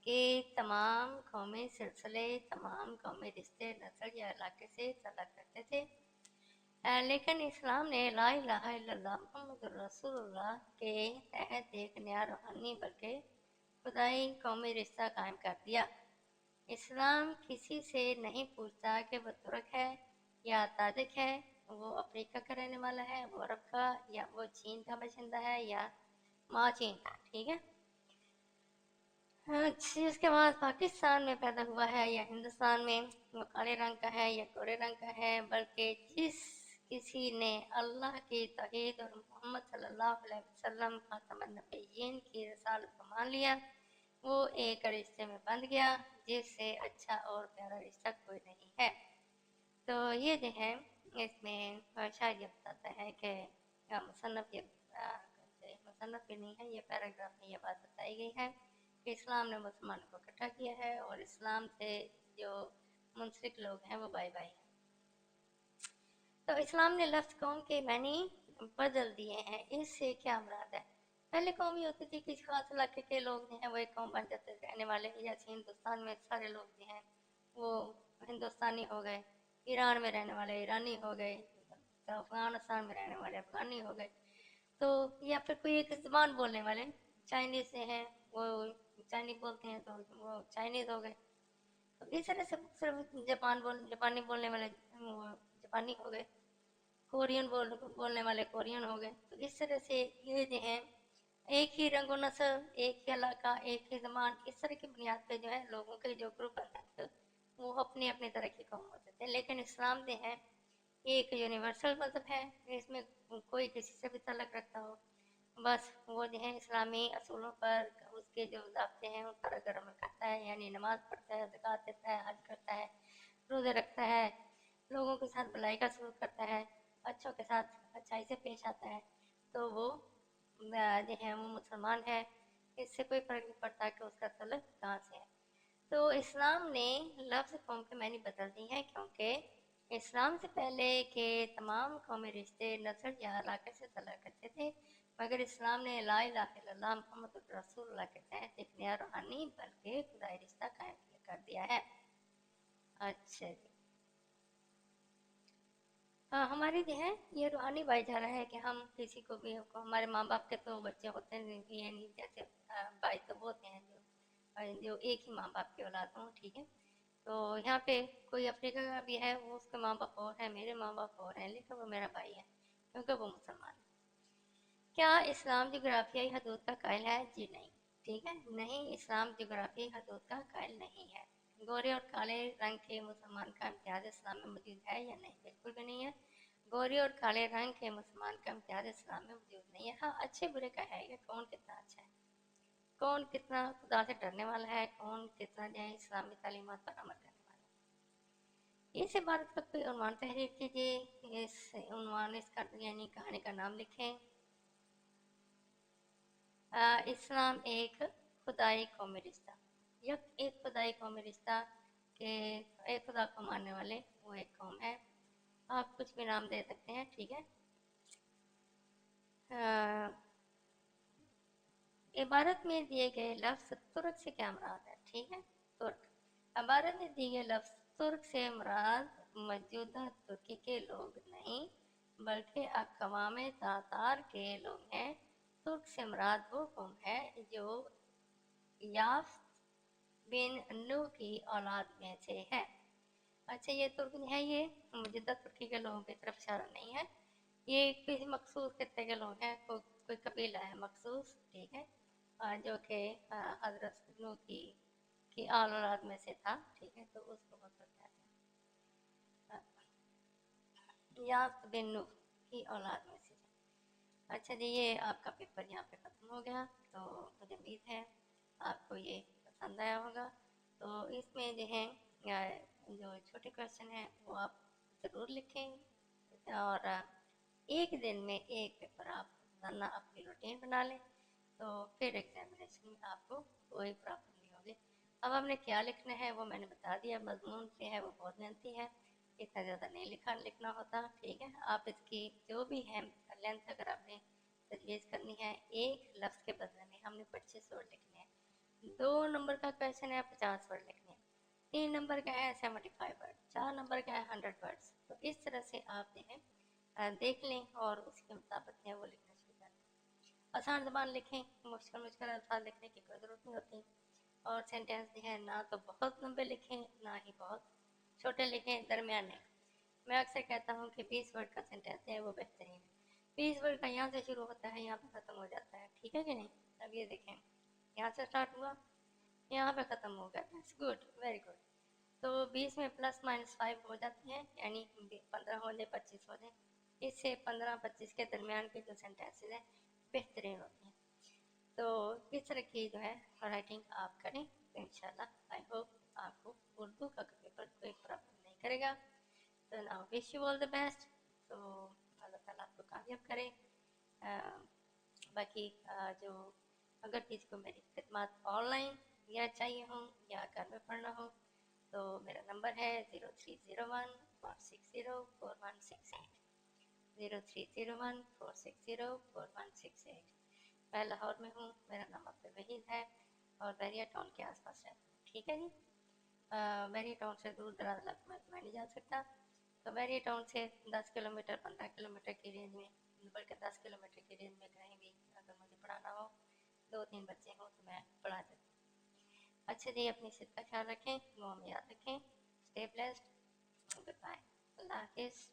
के तमाम कौमी सिलसिले, तमाम कौमी रिश्ते नस्ल या इलाके से चला करते थे, लेकिन इस्लाम ने ला इलाहा इल्लल्लाह मुहम्मदुर रसूलुल्लाह के तहत एक नया रूहानी बल्कि खुदाई कौमी रिश्ता कायम कर दिया। इस्लाम किसी से नहीं पूछता कि वो तुर्क है या ताजिक है, वो अफ्रीका का रहने वाला है, वो अरब का, या वो चीन का बाशिंदा है या माँ चीन का, ठीक है। अच्छा, उसके बाद पाकिस्तान में पैदा हुआ है या हिंदुस्तान में, वो काले रंग का है या गोरे रंग का है, बल्कि जिस किसी ने अल्लाह की तौहीद और मोहम्मद सल्लल्लाहु अलैहि वसल्लम खातमुन नबिय्यीन की रसालत को मान लिया, वो एक रिश्ते में बंध गया जिससे अच्छा और प्यारा रिश्ता कोई नहीं है। तो ये जो है, इसमें शायद ये बताता है कि मुसन्नफ़ मुसन्नफ़ भी नहीं है, ये पैराग्राफ में ये बात बताई गई है कि इस्लाम ने मुसलमानों को इकट्ठा किया है और इस्लाम से जो मुंसलिक लोग हैं वो बाई बाई हैं। तो इस्लाम ने लफ्ज़ कौम के मैनी बदल दिए हैं, इससे क्या मुराद है। पहले कौम ये होती थी कि खास इलाके के लोग जो हैं वो एक कौम बन जाते थे रहने वाले, जैसे हिंदुस्तान में सारे लोग जो हैं वो हिंदुस्तानी हो गए, ईरान में रहने वाले ईरानी हो गए, तो अफगानिस्तान में रहने वाले अफगानी हो गए। तो या फिर कोई एक ज़बान बोलने वाले, चाइनीज़ से हैं वो चाइनीज़ बोलते हैं तो वो चाइनीज़ हो गए। तो इस तरह से सिर्फ जापानी बोलने वाले वो जापानी हो गए, कोरियन बोलने वाले कोरियन हो गए। तो इस तरह से ये जो है एक ही रंग नस्ल, एक ही इलाका, एक ही ज़बान, इस तरह की बुनियाद पे जो है लोगों के जो ग्रुप बनते थे वो अपनी अपनी तरह की कौम होते थे। लेकिन इस्लाम जो है ये एक यूनिवर्सल मज़हब है, इसमें कोई किसी से भी तल्लुक़ रखता हो, बस वो जो है इस्लामी असूलों पर उसके जो ज़ाब्ते हैं उन पर अगर अमल करता है, यानी नमाज़ पढ़ता है, ज़कात देता है, हज करता है, रोज़े रखता है, लोगों के साथ भलाई का सलूक करता है, अच्छों के साथ अच्छाई से पेश आता है, तो वो जो है वो मुसलमान है। इससे कोई फ़र्क नहीं पड़ता कि उसका तल्लुक़ कहाँ से है। تو اسلام نے لفظ قوم کے معنی بدل دی ہیں، کیونکہ اسلام سے پہلے کے تمام قومی رشتے نسل یا علاقے سے تعلق کرتے تھے، مگر اسلام نے لا الہ الا اللہ محمد رسول اللہ کے تحت ایک نیا روحانی بلکہ خدائی رشتہ قائم کر دیا ہے۔ اچھا جی، ہاں ہماری جو ہے یہ روحانی بھائی چارہ ہے کہ ہم کسی کو بھی ہمارے ماں باپ کے تو بچے ہوتے ہیں، یعنی جیسے بھائی تو وہ ہوتے ہیں جو ایک ہی ماں باپ کی اولاد ہوں، ٹھیک ہے۔ تو یہاں پہ کوئی افریقہ کا بھی ہے، وہ اس کے ماں باپ اور ہیں، میرے ماں باپ اور ہیں، لیکن وہ میرا بھائی ہے کیونکہ وہ مسلمان ہے۔ کیا اسلام جغرافیائی حدود کا قائل ہے؟ جی نہیں، ٹھیک ہے، نہیں، اسلام جغرافیائی حدود کا قائل نہیں ہے۔ گورے اور کالے رنگ کے مسلمان کا امتیاز اسلام میں موجود ہے یا نہیں؟ بالکل بھی نہیں ہے۔ گورے اور کالے رنگ کے مسلمان کا امتیاز اسلام میں موجود نہیں ہے۔ ہاں، اچھے برے کا ہے کہ کون کتنا اچھا ہے، کون کتنا خدا سے ڈرنے والا ہے، کون کتنا جو ہے اسلامی تعلیمات پر عمل کرنے والا ہے۔ اس عبارت کا کوئی عنوان تحریر کیجیے۔ اس عنوان اس کا یعنی کہانی کا نام لکھیں۔ اسلام ایک خدائی قومی رشتہ، ایک خدائی قومی رشتہ کہ ایک خدا کو ماننے والے وہ ایک قوم ہے۔ آپ کچھ بھی نام دے سکتے ہیں، ٹھیک ہے۔ عبارت میں دیے گئے لفظ ترک سے کیا مراد ہے؟ ٹھیک ہے، ترک۔ عبارت میں دیے گئے لفظ ترک سے مراد موجودہ ترکی کے لوگ نہیں بلکہ اقوام تاتار کے لوگ ہیں۔ ترک سے مراد وہ قوم ہے جو یافت بن نوح کی اولاد میں سے ہے۔ اچھا، یہ ترک ہے، یہ موجودہ ترکی کے لوگوں کی طرف اشارہ نہیں ہے، یہ کسی مخصوص خطے کے لوگ ہیں، کوئی قبیلہ ہے مخصوص، ٹھیک ہے، جو کہ حضرت نوح کی اولاد میں سے تھا، ٹھیک ہے، تو اس کو وہ ترک کہتے ہیں، یافت بن نوح کی اولاد میں سے۔ اچھا جی، یہ آپ کا پیپر یہاں پہ ختم ہو گیا، تو مجھے امید ہے آپ کو یہ پسند آیا ہوگا۔ تو اس میں جو ہے جو چھوٹے کویشچن ہیں وہ آپ ضرور لکھیں، اور ایک دن میں ایک پیپر آپ روزانہ اپنی روٹین بنا لیں، تو پھر ایگزامینیشن میں آپ کو کوئی پرابلم نہیں ہوگی۔ اب ہم نے کیا لکھنا ہے وہ میں نے بتا دیا۔ مضمون جو ہے وہ بہت محنتی ہے، اتنا زیادہ نہیں لکھنا ہوتا، ٹھیک ہے۔ آپ اس کی جو بھی ہے لینتھ اگر آپ نے تجویز کرنی ہے، ایک لفظ کے بدلے میں ہم نے 25 ورڈ لکھنے ہیں۔ 2 نمبر کا کویشچن ہے 50 ورڈ لکھنے ہیں، 3 نمبر کا ہے 75 ورڈ، 4 نمبر کا ہے 100 ورڈز۔ تو اس طرح سے آپ جو ہے دیکھ لیں اور اس کے مطابق ہے وہ لکھنا شروع کر دیں۔ آسان زبان لکھیں، مشکل الفاظ لکھنے کی کوئی ضرورت نہیں ہوتی، اور سینٹینس جو ہے نہ تو بہت لمبے لکھیں نہ ہی بہت چھوٹے لکھیں، درمیانے۔ میں اکثر کہتا ہوں کہ 20 ورڈ کا سینٹینس ہے وہ بہترین ہے۔ 20 ورڈ کا یہاں سے شروع ہوتا ہے یہاں پہ ختم ہو جاتا ہے، ٹھیک ہے کہ نہیں؟ اب یہ دیکھیں، یہاں سے سٹارٹ ہوا یہاں پہ ختم ہو گیا، دیٹس گڈ، ویری گڈ۔ تو 20 میں پلس مائنس 5 ہو جاتی ہیں، یعنی 15 ہو جائے 25 ہو جائے، اس سے 15-25 کے درمیان کے جو سینٹینسز ہیں بہترین ہوتی ہیں۔ تو اس طرح کی جو ہے رائٹنگ آپ کریں تو انشاءاللہ آئی ہوپ آپ کو اردو کا پیپر کوئی پرابلم نہیں کرے گا۔ تو now wish you all the best. تو اللہ تعالیٰ آپ کو کامیاب کرے۔ باقی جو اگر کسی کو میری خدمات آن لائن یا چاہیے ہوں یا گھر میں پڑھنا ہو تو میرا نمبر ہے 0301-460-4168، 0301-460-4168۔ میں لاہور میں ہوں، میرا نام عبدالوحید ہے اور بیریا ٹاؤن کے آس پاس رہتا ہوں، ٹھیک ہے جی۔ بیریا ٹاؤن سے دور دراز علاقے میں نہیں جا سکتا، تو بیریا ٹاؤن سے 10 کلومیٹر 15 کلومیٹر کی رینج میں، بلکہ 10 کلومیٹر کی رینج میں کہیں بھی اگر مجھے پڑھانا ہو، 2-3 بچے ہوں تو میں پڑھا دیتی ہوں۔ اچھا جی، اپنی صحت کا خیال رکھیں، دعا میں یاد رکھیں، اسٹے بلیسڈ، گڈ بائے، اللہ حافظ۔